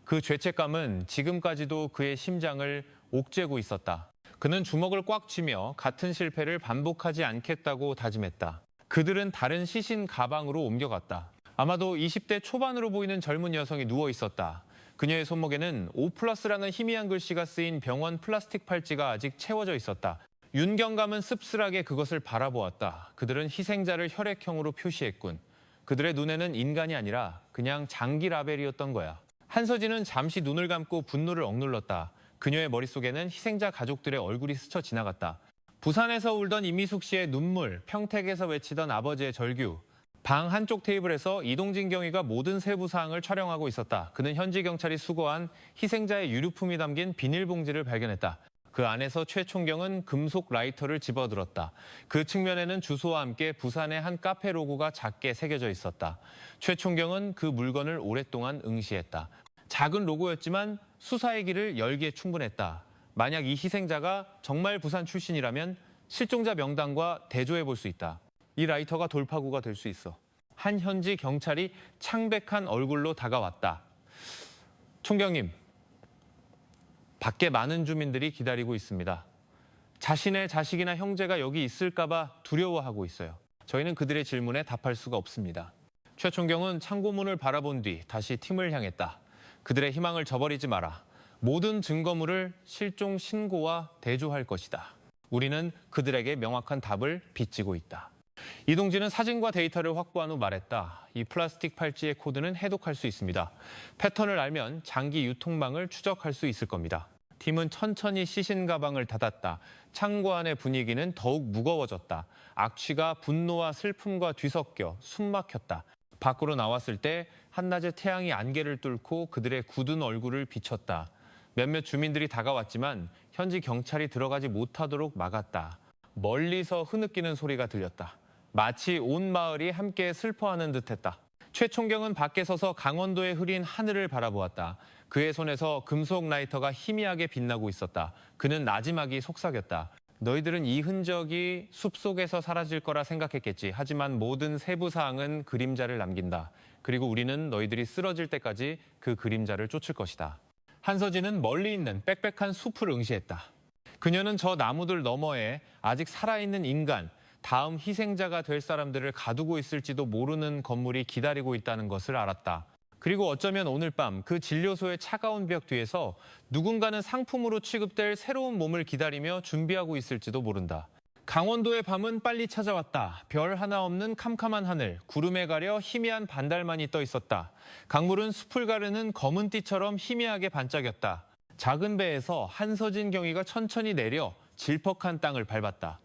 그 죄책감은 지금까지도 그의 심장을 옥죄고 있었다. 그는 주먹을 꽉 쥐며 같은 실패를 반복하지 않겠다고 다짐했다. 그들은 다른 시신 가방으로 옮겨갔다. 아마도 20대 초반으로 보이는 젊은 여성이 누워 있었다. 그녀의 손목에는 O+라는 희미한 글씨가 쓰인 병원 플라스틱 팔찌가 아직 채워져 있었다. 윤 경감은 씁쓸하게 그것을 바라보았다. 그들은 희생자를 혈액형으로 표시했군. 그들의 눈에는 인간이 아니라 그냥 장기 라벨이었던 거야. 한서진은 잠시 눈을 감고 분노를 억눌렀다. 그녀의 머릿속에는 희생자 가족들의 얼굴이 스쳐 지나갔다. 부산에서 울던 이미숙 씨의 눈물, 평택에서 외치던 아버지의 절규. 방 한쪽 테이블에서 이동진 경위가 모든 세부 사항을 촬영하고 있었다. 그는 현지 경찰이 수거한 희생자의 유류품이 담긴 비닐봉지를 발견했다. 그 안에서 최 총경은 금속 라이터를 집어들었다. 그 측면에는 주소와 함께 부산의 한 카페 로고가 작게 새겨져 있었다. 최 총경은 그 물건을 오랫동안 응시했다. 작은 로고였지만 수사의 길을 열기에 충분했다. 만약 이 희생자가 정말 부산 출신이라면 실종자 명단과 대조해 볼 수 있다. 이 라이터가 돌파구가 될 수 있어. 한 현지 경찰이 창백한 얼굴로 다가왔다. 총경님, 밖에 많은 주민들이 기다리고 있습니다. 자신의 자식이나 형제가 여기 있을까 봐 두려워하고 있어요. 저희는 그들의 질문에 답할 수가 없습니다. 최 총경은 창고문을 바라본 뒤 다시 팀을 향했다. 그들의 희망을 저버리지 마라. 모든 증거물을 실종 신고와 대조할 것이다. 우리는 그들에게 명확한 답을 빚지고 있다. 이동진은 사진과 데이터를 확보한 후 말했다. 이 플라스틱 팔찌의 코드는 해독할 수 있습니다. 패턴을 알면 장기 유통망을 추적할 수 있을 겁니다. 팀은 천천히 시신 가방을 닫았다. 창고 안의 분위기는 더욱 무거워졌다. 악취가 분노와 슬픔과 뒤섞여 숨 막혔다. 밖으로 나왔을 때 한낮의 태양이 안개를 뚫고 그들의 굳은 얼굴을 비췄다. 몇몇 주민들이 다가왔지만 현지 경찰이 들어가지 못하도록 막았다. 멀리서 흐느끼는 소리가 들렸다. 마치 온 마을이 함께 슬퍼하는 듯했다. 최 총경은 밖에 서서 강원도의 흐린 하늘을 바라보았다. 그의 손에서 금속 라이터가 희미하게 빛나고 있었다. 그는 나지막이 속삭였다. 너희들은 이 흔적이 숲속에서 사라질 거라 생각했겠지. 하지만 모든 세부 사항은 그림자를 남긴다. 그리고 우리는 너희들이 쓰러질 때까지 그 그림자를 쫓을 것이다. 한서진은 멀리 있는 빽빽한 숲을 응시했다. 그녀는 저 나무들 너머에 아직 살아있는 인간, 다음 희생자가 될 사람들을 가두고 있을지도 모르는 건물이 기다리고 있다는 것을 알았다. 그리고 어쩌면 오늘 밤 그 진료소의 차가운 벽 뒤에서 누군가는 상품으로 취급될 새로운 몸을 기다리며 준비하고 있을지도 모른다. 강원도의 밤은 빨리 찾아왔다. 별 하나 없는 캄캄한 하늘, 구름에 가려 희미한 반달만이 떠 있었다. 강물은 숲을 가르는 검은 띠처럼 희미하게 반짝였다. 작은 배에서 한서진 경위가 천천히 내려 질퍽한 땅을 밟았다.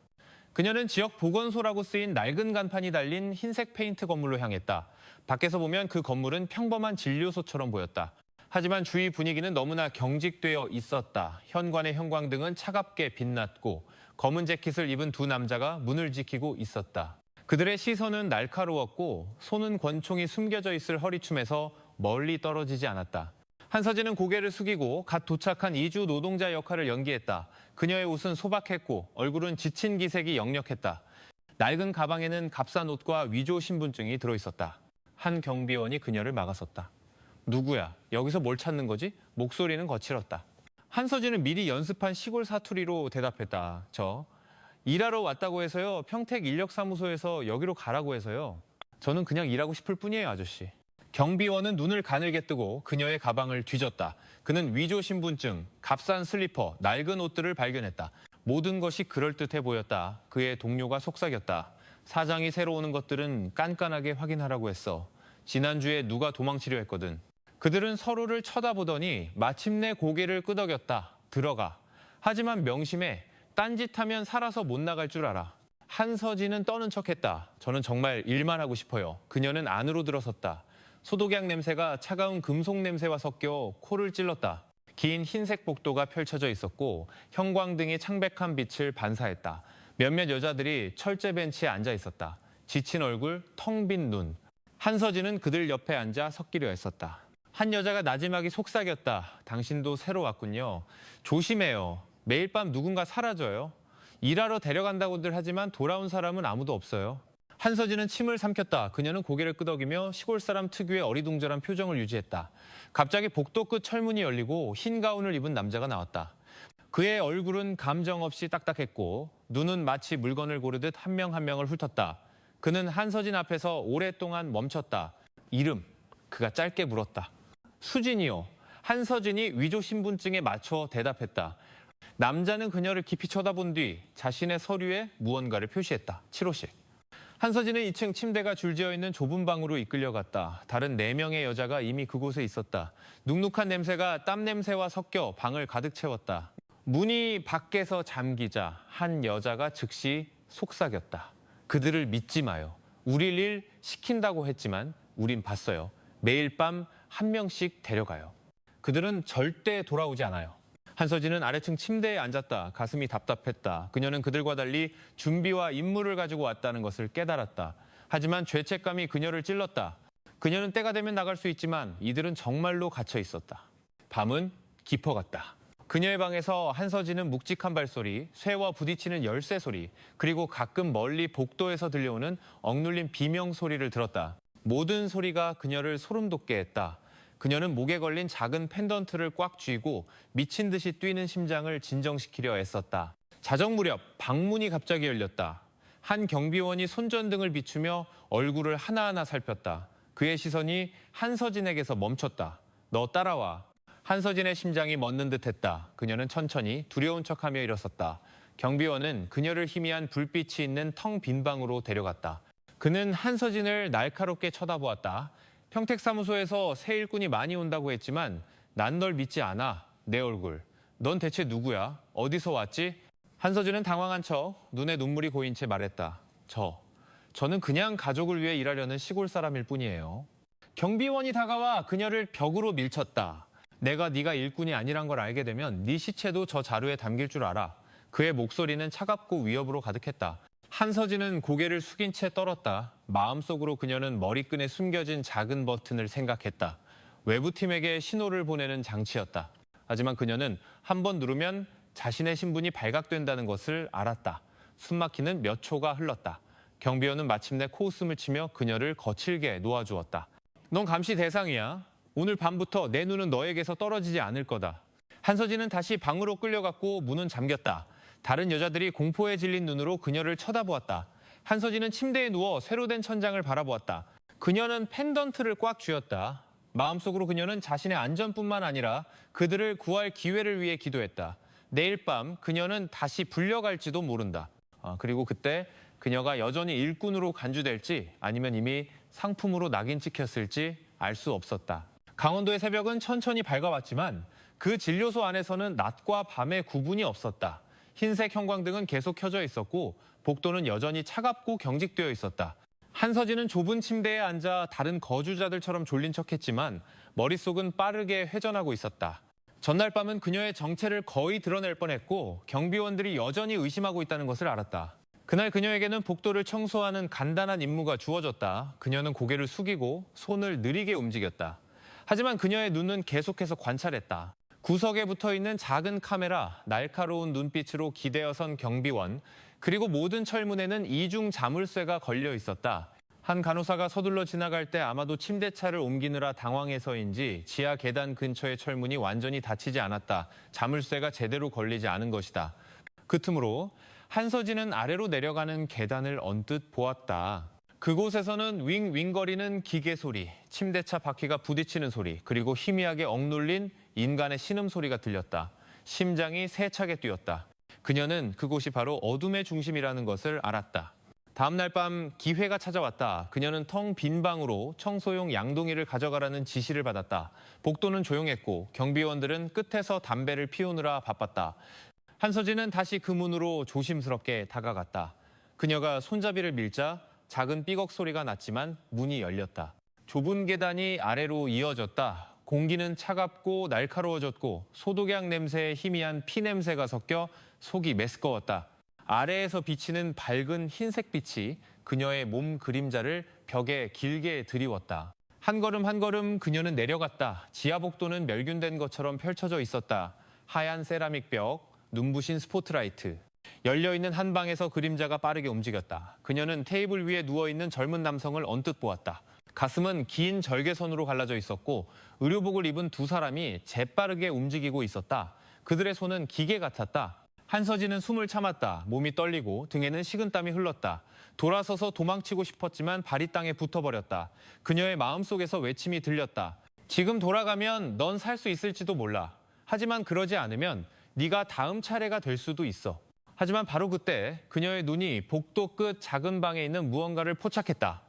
그녀는 지역 보건소라고 쓰인 낡은 간판이 달린 흰색 페인트 건물로 향했다. 밖에서 보면 그 건물은 평범한 진료소처럼 보였다. 하지만 주위 분위기는 너무나 경직되어 있었다. 현관의 형광등은 차갑게 빛났고 검은 재킷을 입은 두 남자가 문을 지키고 있었다. 그들의 시선은 날카로웠고 손은 권총이 숨겨져 있을 허리춤에서 멀리 떨어지지 않았다. 한서진은 고개를 숙이고 갓 도착한 이주 노동자 역할을 연기했다. 그녀의 옷은 소박했고 얼굴은 지친 기색이 역력했다. 낡은 가방에는 값싼 옷과 위조 신분증이 들어있었다. 한 경비원이 그녀를 막아섰다. 누구야? 여기서 뭘 찾는 거지? 목소리는 거칠었다. 한서진은 미리 연습한 시골 사투리로 대답했다. 저 일하러 왔다고 해서요. 평택 인력사무소에서 여기로 가라고 해서요. 저는 그냥 일하고 싶을 뿐이에요, 아저씨. 경비원은 눈을 가늘게 뜨고 그녀의 가방을 뒤졌다. 그는 위조 신분증, 값싼 슬리퍼, 낡은 옷들을 발견했다. 모든 것이 그럴듯해 보였다. 그의 동료가 속삭였다. 사장이 새로 오는 것들은 깐깐하게 확인하라고 했어. 지난주에 누가 도망치려 했거든. 그들은 서로를 쳐다보더니 마침내 고개를 끄덕였다. 들어가. 하지만 명심해. 딴짓하면 살아서 못 나갈 줄 알아. 한서진은 떠는 척했다. 저는 정말 일만 하고 싶어요. 그녀는 안으로 들어섰다. 소독약 냄새가 차가운 금속 냄새와 섞여 코를 찔렀다. 긴 흰색 복도가 펼쳐져 있었고 형광등이 창백한 빛을 반사했다. 몇몇 여자들이 철제 벤치에 앉아 있었다. 지친 얼굴, 텅 빈 눈. 한서진은 그들 옆에 앉아 섞이려 했었다. 한 여자가 나지막이 속삭였다. 당신도 새로 왔군요. 조심해요. 매일 밤 누군가 사라져요. 일하러 데려간다고들 하지만 돌아온 사람은 아무도 없어요. 한서진은 침을 삼켰다. 그녀는 고개를 끄덕이며 시골 사람 특유의 어리둥절한 표정을 유지했다. 갑자기 복도 끝 철문이 열리고 흰 가운을 입은 남자가 나왔다. 그의 얼굴은 감정 없이 딱딱했고 눈은 마치 물건을 고르듯 한 명 한 명을 훑었다. 그는 한서진 앞에서 오랫동안 멈췄다. 이름, 그가 짧게 물었다. 수진이요. 한서진이 위조 신분증에 맞춰 대답했다. 남자는 그녀를 깊이 쳐다본 뒤 자신의 서류에 무언가를 표시했다. 7호실. 한서진은 2층 침대가 줄지어 있는 좁은 방으로 이끌려갔다. 다른 4명의 여자가 이미 그곳에 있었다. 눅눅한 냄새가 땀 냄새와 섞여 방을 가득 채웠다. 문이 밖에서 잠기자 한 여자가 즉시 속삭였다. 그들을 믿지 마요. 우릴 일 시킨다고 했지만 우린 봤어요. 매일 밤 한 명씩 데려가요. 그들은 절대 돌아오지 않아요. 한서진은 아래층 침대에 앉았다. 가슴이 답답했다. 그녀는 그들과 달리 준비와 임무를 가지고 왔다는 것을 깨달았다. 하지만 죄책감이 그녀를 찔렀다. 그녀는 때가 되면 나갈 수 있지만 이들은 정말로 갇혀 있었다. 밤은 깊어갔다. 그녀의 방에서 한서진은 묵직한 발소리, 쇠와 부딪히는 열쇠 소리, 그리고 가끔 멀리 복도에서 들려오는 억눌린 비명 소리를 들었다. 모든 소리가 그녀를 소름 돋게 했다. 그녀는 목에 걸린 작은 펜던트를 꽉 쥐고 미친 듯이 뛰는 심장을 진정시키려 애썼다. 자정 무렵 방문이 갑자기 열렸다. 한 경비원이 손전등을 비추며 얼굴을 하나하나 살폈다. 그의 시선이 한서진에게서 멈췄다. 너 따라와. 한서진의 심장이 멎는 듯했다. 그녀는 천천히 두려운 척하며 일어섰다. 경비원은 그녀를 희미한 불빛이 있는 텅 빈 방으로 데려갔다. 그는 한서진을 날카롭게 쳐다보았다. 평택사무소에서 새 일꾼이 많이 온다고 했지만 난 널 믿지 않아. 내 얼굴. 넌 대체 누구야? 어디서 왔지? 한서진은 당황한 척 눈에 눈물이 고인 채 말했다. 저는 그냥 가족을 위해 일하려는 시골 사람일 뿐이에요. 경비원이 다가와 그녀를 벽으로 밀쳤다. 내가 네가 일꾼이 아니란 걸 알게 되면 네 시체도 저 자루에 담길 줄 알아. 그의 목소리는 차갑고 위협으로 가득했다. 한서진은 고개를 숙인 채 떨었다. 마음속으로 그녀는 머리끈에 숨겨진 작은 버튼을 생각했다. 외부팀에게 신호를 보내는 장치였다. 하지만 그녀는 한 번 누르면 자신의 신분이 발각된다는 것을 알았다. 숨막히는 몇 초가 흘렀다. 경비원은 마침내 코웃음을 치며 그녀를 거칠게 놓아주었다. 넌 감시 대상이야. 오늘 밤부터 내 눈은 너에게서 떨어지지 않을 거다. 한서진은 다시 방으로 끌려갔고 문은 잠겼다. 다른 여자들이 공포에 질린 눈으로 그녀를 쳐다보았다. 한서진은 침대에 누워 새로 된 천장을 바라보았다. 그녀는 펜던트를 꽉 쥐었다. 마음속으로 그녀는 자신의 안전뿐만 아니라 그들을 구할 기회를 위해 기도했다. 내일 밤 그녀는 다시 불려갈지도 모른다. 그리고 그때 그녀가 여전히 일꾼으로 간주될지 아니면 이미 상품으로 낙인 찍혔을지 알 수 없었다. 강원도의 새벽은 천천히 밝아왔지만 그 진료소 안에서는 낮과 밤의 구분이 없었다. 흰색 형광등은 계속 켜져 있었고 복도는 여전히 차갑고 경직되어 있었다. 한서진은 좁은 침대에 앉아 다른 거주자들처럼 졸린 척했지만 머릿속은 빠르게 회전하고 있었다. 전날 밤은 그녀의 정체를 거의 드러낼 뻔했고 경비원들이 여전히 의심하고 있다는 것을 알았다. 그날 그녀에게는 복도를 청소하는 간단한 임무가 주어졌다. 그녀는 고개를 숙이고 손을 느리게 움직였다. 하지만 그녀의 눈은 계속해서 관찰했다. 구석에 붙어있는 작은 카메라, 날카로운 눈빛으로 기대어 선 경비원, 그리고 모든 철문에는 이중 자물쇠가 걸려 있었다. 한 간호사가 서둘러 지나갈 때 아마도 침대차를 옮기느라 당황해서인지 지하 계단 근처의 철문이 완전히 닫히지 않았다. 자물쇠가 제대로 걸리지 않은 것이다. 그 틈으로 한서진은 아래로 내려가는 계단을 언뜻 보았다. 그곳에서는 윙윙거리는 기계 소리, 침대차 바퀴가 부딪히는 소리, 그리고 희미하게 억눌린 인간의 신음소리가 들렸다. 심장이 세차게 뛰었다. 그녀는 그곳이 바로 어둠의 중심이라는 것을 알았다. 다음 날 밤 기회가 찾아왔다. 그녀는 텅 빈 방으로 청소용 양동이를 가져가라는 지시를 받았다. 복도는 조용했고 경비원들은 끝에서 담배를 피우느라 바빴다. 한서진은 다시 그 문으로 조심스럽게 다가갔다. 그녀가 손잡이를 밀자 작은 삐걱 소리가 났지만 문이 열렸다. 좁은 계단이 아래로 이어졌다. 공기는 차갑고 날카로워졌고 소독약 냄새에 희미한 피 냄새가 섞여 속이 메스꺼웠다. 아래에서 비치는 밝은 흰색 빛이 그녀의 몸 그림자를 벽에 길게 드리웠다. 한 걸음 한 걸음 그녀는 내려갔다. 지하 복도는 멸균된 것처럼 펼쳐져 있었다. 하얀 세라믹 벽, 눈부신 스포트라이트. 열려있는 한 방에서 그림자가 빠르게 움직였다. 그녀는 테이블 위에 누워있는 젊은 남성을 언뜻 보았다. 가슴은 긴 절개선으로 갈라져 있었고 의료복을 입은 두 사람이 재빠르게 움직이고 있었다. 그들의 손은 기계 같았다. 한서진은 숨을 참았다. 몸이 떨리고 등에는 식은땀이 흘렀다. 돌아서서 도망치고 싶었지만 발이 땅에 붙어버렸다. 그녀의 마음속에서 외침이 들렸다. 지금 돌아가면 넌 살 수 있을지도 몰라. 하지만 그러지 않으면 네가 다음 차례가 될 수도 있어. 하지만 바로 그때 그녀의 눈이 복도 끝 작은 방에 있는 무언가를 포착했다.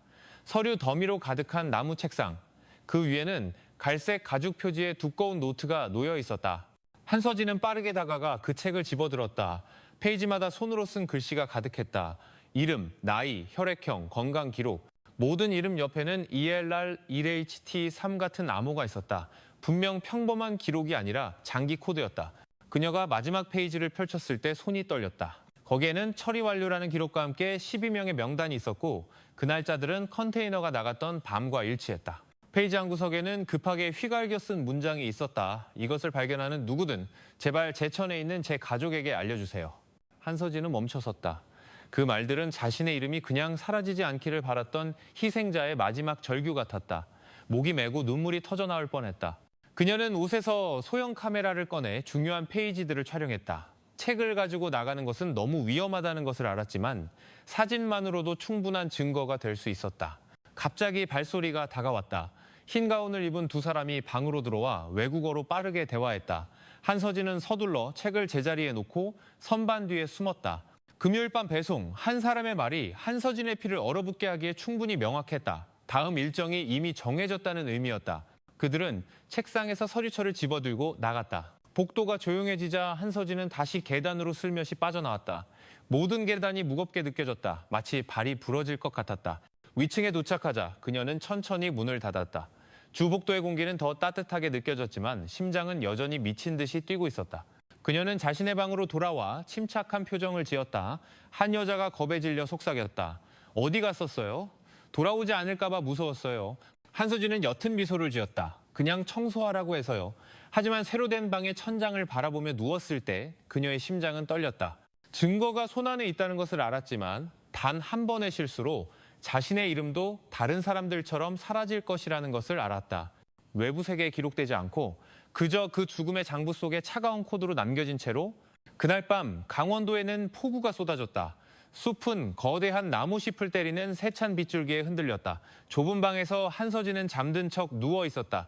서류 더미로 가득한 나무 책상. 그 위에는 갈색 가죽 표지의 두꺼운 노트가 놓여 있었다. 한서진은 빠르게 다가가 그 책을 집어들었다. 페이지마다 손으로 쓴 글씨가 가득했다. 이름, 나이, 혈액형, 건강 기록. 모든 이름 옆에는 ELR 1HT3 같은 암호가 있었다. 분명 평범한 기록이 아니라 장기 코드였다. 그녀가 마지막 페이지를 펼쳤을 때 손이 떨렸다. 거기에는 처리 완료라는 기록과 함께 12명의 명단이 있었고 그 날짜들은 컨테이너가 나갔던 밤과 일치했다. 페이지 한 구석에는 급하게 휘갈겨 쓴 문장이 있었다. 이것을 발견하는 누구든 제발 제천에 있는 제 가족에게 알려주세요. 한서진은 멈춰섰다. 그 말들은 자신의 이름이 그냥 사라지지 않기를 바랐던 희생자의 마지막 절규 같았다. 목이 메고 눈물이 터져나올 뻔했다. 그녀는 옷에서 소형 카메라를 꺼내 중요한 페이지들을 촬영했다. 책을 가지고 나가는 것은 너무 위험하다는 것을 알았지만 사진만으로도 충분한 증거가 될 수 있었다. 갑자기 발소리가 다가왔다. 흰 가운을 입은 두 사람이 방으로 들어와 외국어로 빠르게 대화했다. 한서진은 서둘러 책을 제자리에 놓고 선반 뒤에 숨었다. 금요일 밤 배송, 한 사람의 말이 한서진의 피를 얼어붙게 하기에 충분히 명확했다. 다음 일정이 이미 정해졌다는 의미였다. 그들은 책상에서 서류철을 집어들고 나갔다. 복도가 조용해지자 한서진은 다시 계단으로 슬며시 빠져나왔다. 모든 계단이 무겁게 느껴졌다. 마치 발이 부러질 것 같았다. 위층에 도착하자 그녀는 천천히 문을 닫았다. 주복도의 공기는 더 따뜻하게 느껴졌지만 심장은 여전히 미친 듯이 뛰고 있었다. 그녀는 자신의 방으로 돌아와 침착한 표정을 지었다. 한 여자가 겁에 질려 속삭였다. 어디 갔었어요? 돌아오지 않을까 봐 무서웠어요. 한서진은 옅은 미소를 지었다. 그냥 청소하라고 해서요. 하지만 새로 된 방의 천장을 바라보며 누웠을 때 그녀의 심장은 떨렸다. 증거가 손안에 있다는 것을 알았지만 단 한 번의 실수로 자신의 이름도 다른 사람들처럼 사라질 것이라는 것을 알았다. 외부 세계에 기록되지 않고 그저 그 죽음의 장부 속에 차가운 코드로 남겨진 채로 그날 밤 강원도에는 폭우가 쏟아졌다. 숲은 거대한 나무잎을 때리는 세찬 빗줄기에 흔들렸다. 좁은 방에서 한서진은 잠든 척 누워 있었다.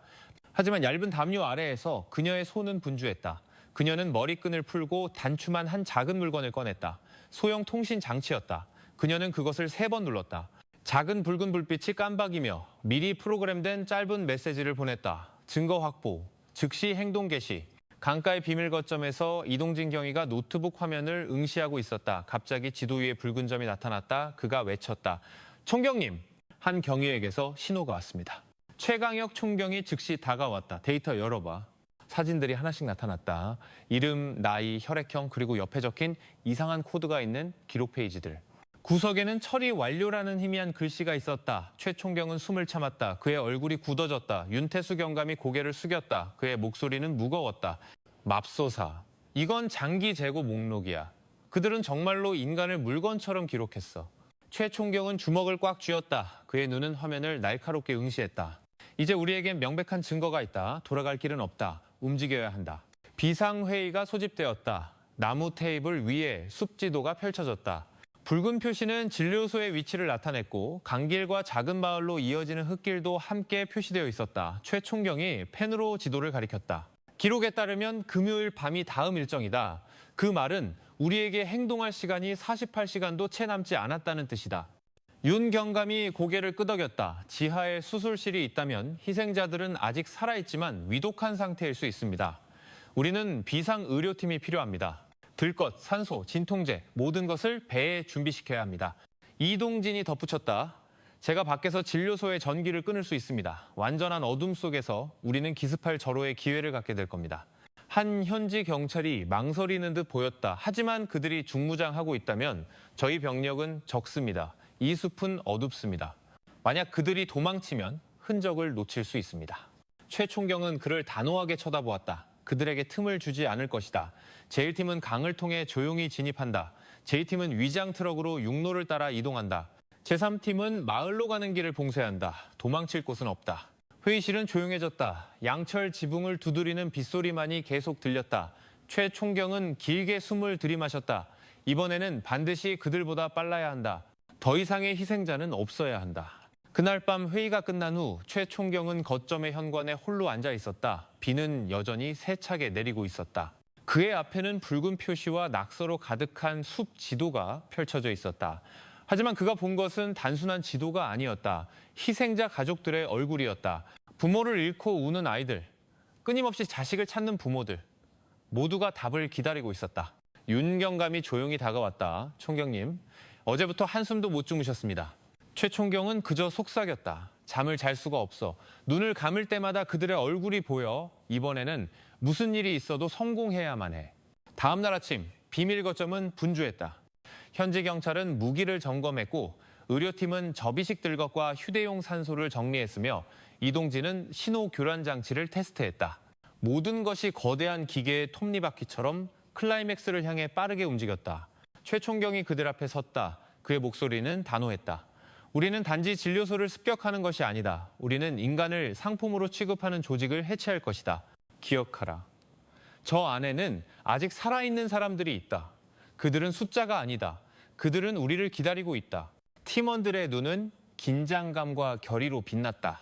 하지만 얇은 담요 아래에서 그녀의 손은 분주했다. 그녀는 머리끈을 풀고 단추만 한 작은 물건을 꺼냈다. 소형 통신 장치였다. 그녀는 그것을 3번 눌렀다. 작은 붉은 불빛이 깜박이며 미리 프로그램된 짧은 메시지를 보냈다. 증거 확보, 즉시 행동 개시. 강가의 비밀 거점에서 이동진 경위가 노트북 화면을 응시하고 있었다. 갑자기 지도 위에 붉은 점이 나타났다. 그가 외쳤다. 총경님! 한 경위에게서 신호가 왔습니다. 최강혁 총경이 즉시 다가왔다. 데이터 열어봐. 사진들이 하나씩 나타났다. 이름, 나이, 혈액형, 그리고 옆에 적힌 이상한 코드가 있는 기록 페이지들. 구석에는 처리 완료라는 희미한 글씨가 있었다. 최 총경은 숨을 참았다. 그의 얼굴이 굳어졌다. 윤태수 경감이 고개를 숙였다. 그의 목소리는 무거웠다. 맙소사. 이건 장기 재고 목록이야. 그들은 정말로 인간을 물건처럼 기록했어. 최 총경은 주먹을 꽉 쥐었다. 그의 눈은 화면을 날카롭게 응시했다. 이제 우리에겐 명백한 증거가 있다. 돌아갈 길은 없다. 움직여야 한다. 비상회의가 소집되었다. 나무 테이블 위에 숲지도가 펼쳐졌다. 붉은 표시는 진료소의 위치를 나타냈고 강길과 작은 마을로 이어지는 흙길도 함께 표시되어 있었다. 최 총경이 펜으로 지도를 가리켰다. 기록에 따르면 금요일 밤이 다음 일정이다. 그 말은 우리에게 행동할 시간이 48시간도 채 남지 않았다는 뜻이다. 윤 경감이 고개를 끄덕였다. 지하에 수술실이 있다면 희생자들은 아직 살아있지만 위독한 상태일 수 있습니다. 우리는 비상의료팀이 필요합니다. 들것, 산소, 진통제 모든 것을 배에 준비시켜야 합니다. 이동진이 덧붙였다. 제가 밖에서 진료소의 전기를 끊을 수 있습니다. 완전한 어둠 속에서 우리는 기습할 절호의 기회를 갖게 될 겁니다. 한 현지 경찰이 망설이는 듯 보였다. 하지만 그들이 중무장하고 있다면 저희 병력은 적습니다. 이 숲은 어둡습니다. 만약 그들이 도망치면 흔적을 놓칠 수 있습니다. 최 총경은 그를 단호하게 쳐다보았다. 그들에게 틈을 주지 않을 것이다. 제1팀은 강을 통해 조용히 진입한다. 제2팀은 위장 트럭으로 육로를 따라 이동한다. 제3팀은 마을로 가는 길을 봉쇄한다. 도망칠 곳은 없다. 회의실은 조용해졌다. 양철 지붕을 두드리는 빗소리만이 계속 들렸다. 최 총경은 길게 숨을 들이마셨다. 이번에는 반드시 그들보다 빨라야 한다. 더 이상의 희생자는 없어야 한다. 그날 밤 회의가 끝난 후 최 총경은 거점의 현관에 홀로 앉아 있었다. 비는 여전히 세차게 내리고 있었다. 그의 앞에는 붉은 표시와 낙서로 가득한 숲 지도가 펼쳐져 있었다. 하지만 그가 본 것은 단순한 지도가 아니었다. 희생자 가족들의 얼굴이었다. 부모를 잃고 우는 아이들, 끊임없이 자식을 찾는 부모들, 모두가 답을 기다리고 있었다. 윤경감이 조용히 다가왔다. 총경님, 어제부터 한숨도 못 주무셨습니다. 최 총경은 그저 속삭였다. 잠을 잘 수가 없어. 눈을 감을 때마다 그들의 얼굴이 보여. 이번에는 무슨 일이 있어도 성공해야만 해. 다음 날 아침 비밀 거점은 분주했다. 현지 경찰은 무기를 점검했고 의료팀은 접이식 들것과 휴대용 산소를 정리했으며 이동진은 신호 교란 장치를 테스트했다. 모든 것이 거대한 기계의 톱니바퀴처럼 클라이맥스를 향해 빠르게 움직였다. 최 총경이 그들 앞에 섰다. 그의 목소리는 단호했다. 우리는 단지 진료소를 습격하는 것이 아니다. 우리는 인간을 상품으로 취급하는 조직을 해체할 것이다. 기억하라. 저 안에는 아직 살아있는 사람들이 있다. 그들은 숫자가 아니다. 그들은 우리를 기다리고 있다. 팀원들의 눈은 긴장감과 결의로 빛났다.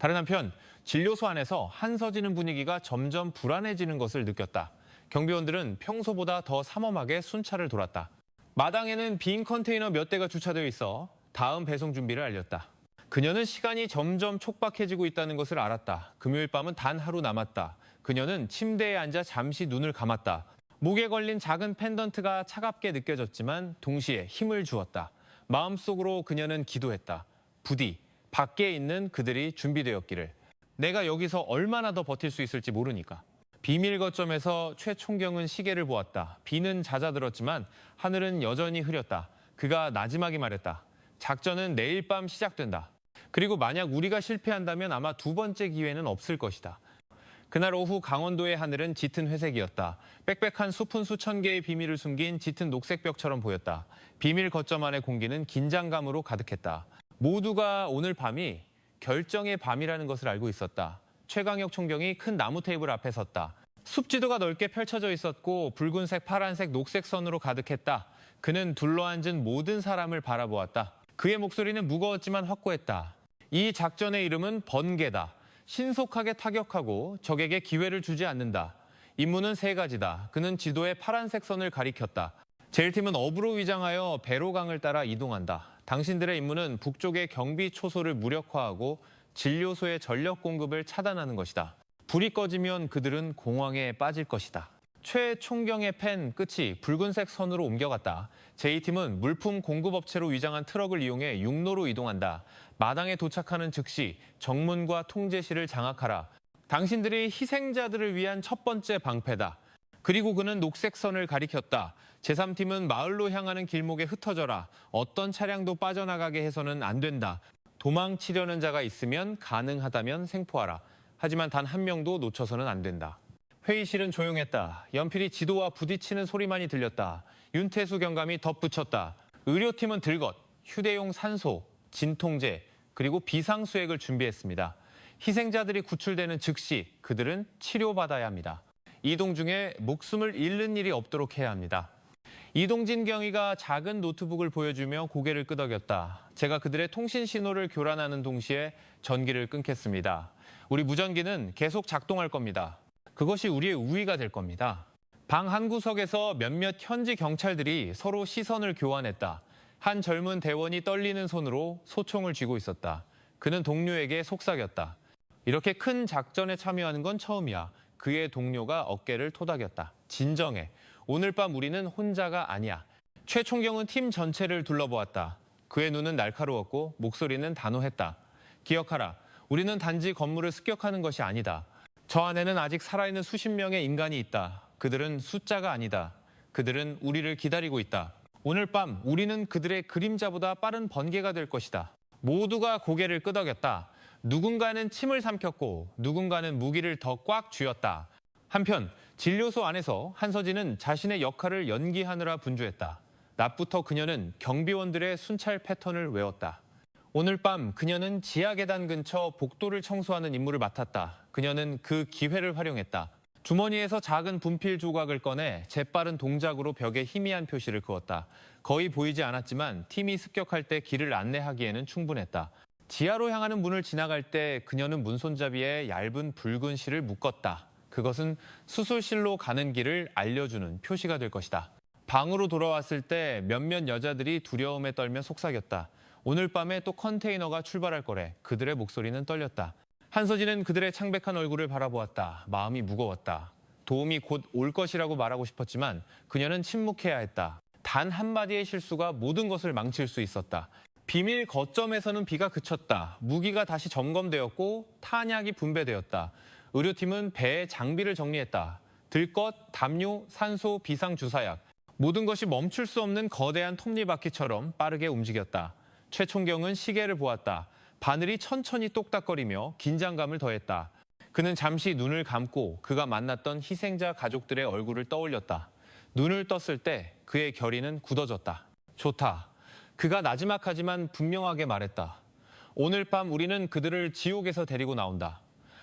다른 한편 진료소 안에서 한서지는 분위기가 점점 불안해지는 것을 느꼈다. 경비원들은 평소보다 더 삼엄하게 순찰을 돌았다. 마당에는 빈 컨테이너 몇 대가 주차되어 있어 다음 배송 준비를 알렸다. 그녀는 시간이 점점 촉박해지고 있다는 것을 알았다. 금요일 밤은 단 하루 남았다. 그녀는 침대에 앉아 잠시 눈을 감았다. 목에 걸린 작은 펜던트가 차갑게 느껴졌지만 동시에 힘을 주었다. 마음속으로 그녀는 기도했다. 부디 밖에 있는 그들이 준비되었기를. 내가 여기서 얼마나 더 버틸 수 있을지 모르니까. 비밀 거점에서 최 총경은 시계를 보았다. 비는 잦아들었지만 하늘은 여전히 흐렸다. 그가 나지막이 말했다. 작전은 내일 밤 시작된다. 그리고 만약 우리가 실패한다면 아마 두 번째 기회는 없을 것이다. 그날 오후 강원도의 하늘은 짙은 회색이었다. 빽빽한 숲은 수천 개의 비밀을 숨긴 짙은 녹색벽처럼 보였다. 비밀 거점 안의 공기는 긴장감으로 가득했다. 모두가 오늘 밤이 결정의 밤이라는 것을 알고 있었다. 최강혁 총경이 큰 나무 테이블 앞에 섰다. 숲 지도가 넓게 펼쳐져 있었고 붉은색, 파란색, 녹색 선으로 가득했다. 그는 둘러앉은 모든 사람을 바라보았다. 그의 목소리는 무거웠지만 확고했다. 이 작전의 이름은 번개다. 신속하게 타격하고 적에게 기회를 주지 않는다. 임무는 세 가지다. 그는 지도에 파란색 선을 가리켰다. 제1팀은 어부로 위장하여 배로강을 따라 이동한다. 당신들의 임무는 북쪽의 경비 초소를 무력화하고 진료소의 전력 공급을 차단하는 것이다. 불이 꺼지면 그들은 공황에 빠질 것이다. 최 총경의 펜 끝이 붉은색 선으로 옮겨갔다. 제2팀은 물품 공급업체로 위장한 트럭을 이용해 육로로 이동한다. 마당에 도착하는 즉시 정문과 통제실을 장악하라. 당신들이 희생자들을 위한 첫 번째 방패다. 그리고 그는 녹색 선을 가리켰다. 제3팀은 마을로 향하는 길목에 흩어져라. 어떤 차량도 빠져나가게 해서는 안 된다. 도망치려는 자가 있으면 가능하다면 생포하라. 하지만 단 한 명도 놓쳐서는 안 된다. 회의실은 조용했다. 연필이 지도와 부딪히는 소리만이 들렸다. 윤태수 경감이 덧붙였다. 의료팀은 들것, 휴대용 산소, 진통제, 그리고 비상수액을 준비했습니다. 희생자들이 구출되는 즉시 그들은 치료받아야 합니다. 이동 중에 목숨을 잃는 일이 없도록 해야 합니다. 이동진 경위가 작은 노트북을 보여주며 고개를 끄덕였다. 제가 그들의 통신 신호를 교란하는 동시에 전기를 끊겠습니다. 우리 무전기는 계속 작동할 겁니다. 그것이 우리의 우위가 될 겁니다. 방 한 구석에서 몇몇 현지 경찰들이 서로 시선을 교환했다. 한 젊은 대원이 떨리는 손으로 소총을 쥐고 있었다. 그는 동료에게 속삭였다. 이렇게 큰 작전에 참여하는 건 처음이야. 그의 동료가 어깨를 토닥였다. 진정해. 오늘 밤 우리는 혼자가 아니야. 최 총경은 팀 전체를 둘러보았다. 그의 눈은 날카로웠고 목소리는 단호했다. 기억하라. 우리는 단지 건물을 습격하는 것이 아니다. 저 안에는 아직 살아있는 수십 명의 인간이 있다. 그들은 숫자가 아니다. 그들은 우리를 기다리고 있다. 오늘 밤 우리는 그들의 그림자보다 빠른 번개가 될 것이다. 모두가 고개를 끄덕였다. 누군가는 침을 삼켰고 누군가는 무기를 더 꽉 쥐었다. 한편 진료소 안에서 한서진은 자신의 역할을 연기하느라 분주했다. 낮부터 그녀는 경비원들의 순찰 패턴을 외웠다. 오늘 밤 그녀는 지하 계단 근처 복도를 청소하는 임무를 맡았다. 그녀는 그 기회를 활용했다. 주머니에서 작은 분필 조각을 꺼내 재빠른 동작으로 벽에 희미한 표시를 그었다. 거의 보이지 않았지만 팀이 습격할 때 길을 안내하기에는 충분했다. 지하로 향하는 문을 지나갈 때 그녀는 문손잡이에 얇은 붉은 실을 묶었다. 그것은 수술실로 가는 길을 알려주는 표시가 될 것이다. 방으로 돌아왔을 때 몇몇 여자들이 두려움에 떨며 속삭였다. 오늘 밤에 또 컨테이너가 출발할 거래. 그들의 목소리는 떨렸다. 한서진은 그들의 창백한 얼굴을 바라보았다. 마음이 무거웠다. 도움이 곧 올 것이라고 말하고 싶었지만 그녀는 침묵해야 했다. 단 한마디의 실수가 모든 것을 망칠 수 있었다. 비밀 거점에서는 비가 그쳤다. 무기가 다시 점검되었고 탄약이 분배되었다. 의료팀은 배에 장비를 정리했다. 들것, 담요, 산소, 비상주사약. 모든 것이 멈출 수 없는 거대한 톱니바퀴처럼 빠르게 움직였다. 최 총경은 시계를 보았다. 바늘이 천천히 똑딱거리며 긴장감을 더했다. 그는 잠시 눈을 감고 그가 만났던 희생자 가족들의 얼굴을 떠올렸다. 눈을 떴을 때 그의 결의는 굳어졌다. 좋다. 그가 나지막하지만 분명하게 말했다. 오늘 밤 우리는 그들을 지옥에서 데리고 나온다.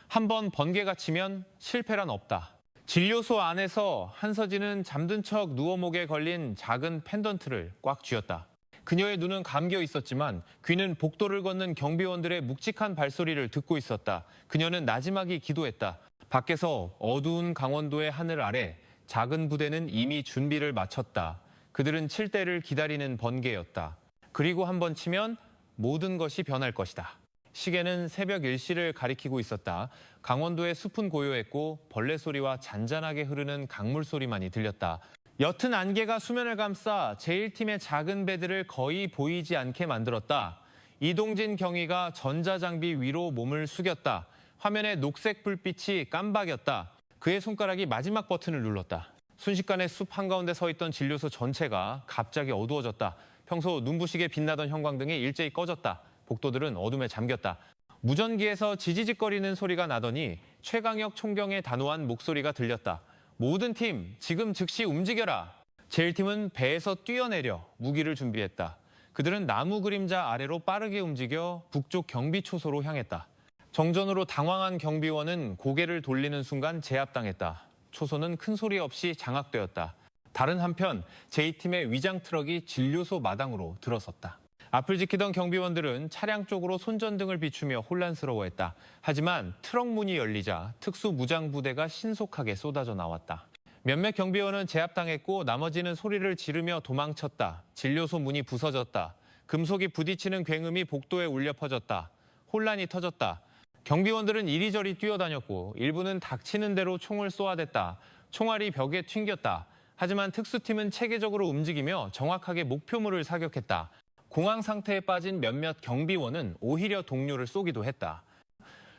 한번 번개가 치면 실패란 없다. 진료소 안에서 한서진은 잠든 척 누워 목에 걸린 작은 펜던트를 꽉 쥐었다. 그녀의 눈은 감겨 있었지만 귀는 복도를 걷는 경비원들의 묵직한 발소리를 듣고 있었다. 그녀는 나지막이 기도했다. 밖에서 어두운 강원도의 하늘 아래 작은 부대는 이미 준비를 마쳤다. 그들은 칠 때를 기다리는 번개였다. 그리고 한 번 치면 모든 것이 변할 것이다. 시계는 새벽 1시를 가리키고 있었다. 강원도의 숲은 고요했고 벌레 소리와 잔잔하게 흐르는 강물 소리만이 들렸다. 옅은 안개가 수면을 감싸 제1팀의 작은 배들을 거의 보이지 않게 만들었다. 이동진 경위가 전자장비 위로 몸을 숙였다. 화면에 녹색 불빛이 깜박였다. 그의 손가락이 마지막 버튼을 눌렀다. 순식간에 숲 한가운데 서 있던 진료소 전체가 갑자기 어두워졌다. 평소 눈부시게 빛나던 형광등이 일제히 꺼졌다. 복도들은 어둠에 잠겼다. 무전기에서 지지직거리는 소리가 나더니 최강혁 총경의 단호한 목소리가 들렸다. 모든 팀, 지금 즉시 움직여라. 제1팀은 배에서 뛰어내려 무기를 준비했다. 그들은 나무 그림자 아래로 빠르게 움직여 북쪽 경비 초소로 향했다. 정전으로 당황한 경비원은 고개를 돌리는 순간 제압당했다. 초소는 큰 소리 없이 장악되었다. 다른 한편 제2팀의 위장 트럭이 진료소 마당으로 들어섰다. 앞을 지키던 경비원들은 차량 쪽으로 손전등을 비추며 혼란스러워했다. 하지만 트럭 문이 열리자 특수 무장부대가 신속하게 쏟아져 나왔다. 몇몇 경비원은 제압당했고 나머지는 소리를 지르며 도망쳤다. 진료소 문이 부서졌다. 금속이 부딪히는 굉음이 복도에 울려 퍼졌다. 혼란이 터졌다. 경비원들은 이리저리 뛰어다녔고 일부는 닥치는 대로 총을 쏘아댔다. 총알이 벽에 튕겼다. 하지만 특수팀은 체계적으로 움직이며 정확하게 목표물을 사격했다. 공황 상태에 빠진 몇몇 경비원은 오히려 동료를 쏘기도 했다.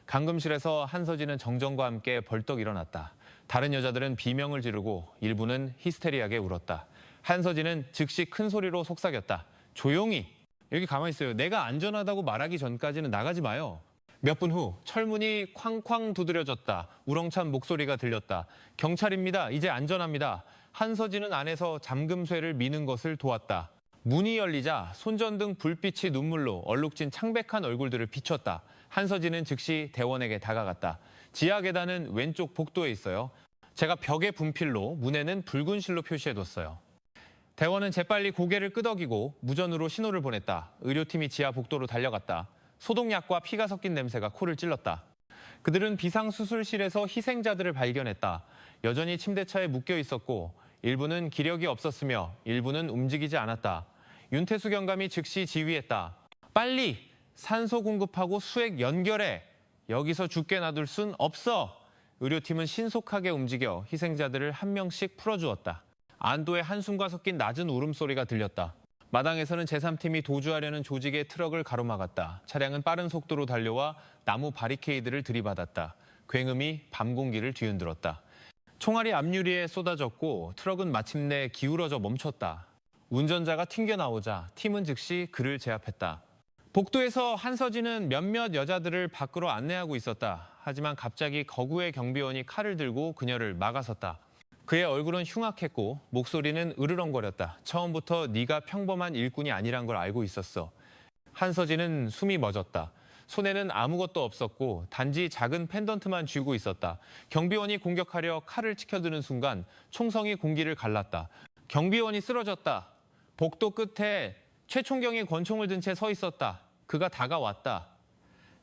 감금실에서 한서진은 정전과 함께 벌떡 일어났다. 다른 여자들은 비명을 지르고 일부는 히스테리하게 울었다. 한서진은 즉시 큰 소리로 속삭였다. 조용히! 여기 가만히 있어요. 내가 안전하다고 말하기 전까지는 나가지 마요. 몇 분 후 철문이 쾅쾅 두드려졌다. 우렁찬 목소리가 들렸다. 경찰입니다. 이제 안전합니다. 한서진은 안에서 잠금쇠를 미는 것을 도왔다. 문이 열리자 손전등 불빛이 눈물로 얼룩진 창백한 얼굴들을 비췄다. 한서진은 즉시 대원에게 다가갔다. 지하 계단은 왼쪽 복도에 있어요. 제가 벽에 분필로 문에는 붉은 실로 표시해뒀어요. 대원은 재빨리 고개를 끄덕이고 무전으로 신호를 보냈다. 의료팀이 지하 복도로 달려갔다. 소독약과 피가 섞인 냄새가 코를 찔렀다. 그들은 비상수술실에서 희생자들을 발견했다. 여전히 침대차에 묶여 있었고 일부는 기력이 없었으며 일부는 움직이지 않았다. 윤태수 경감이 즉시 지휘했다. 빨리 산소 공급하고 수액 연결해. 여기서 죽게 놔둘 순 없어. 의료팀은 신속하게 움직여 희생자들을 한 명씩 풀어주었다. 안도의 한숨과 섞인 낮은 울음소리가 들렸다. 마당에서는 제3팀이 도주하려는 조직의 트럭을 가로막았다. 차량은 빠른 속도로 달려와 나무 바리케이드를 들이받았다. 굉음이 밤 공기를 뒤흔들었다. 총알이 앞유리에 쏟아졌고 트럭은 마침내 기울어져 멈췄다. 운전자가 튕겨나오자 팀은 즉시 그를 제압했다. 복도에서 한서진은 몇몇 여자들을 밖으로 안내하고 있었다. 하지만 갑자기 거구의 경비원이 칼을 들고 그녀를 막아섰다. 그의 얼굴은 흉악했고 목소리는 으르렁거렸다. 처음부터 네가 평범한 일꾼이 아니란 걸 알고 있었어. 한서진은 숨이 멎었다. 손에는 아무것도 없었고 단지 작은 펜던트만 쥐고 있었다. 경비원이 공격하려 칼을 치켜드는 순간 총성이 공기를 갈랐다. 경비원이 쓰러졌다. 복도 끝에 최 총경이 권총을 든 채 서 있었다. 그가 다가왔다.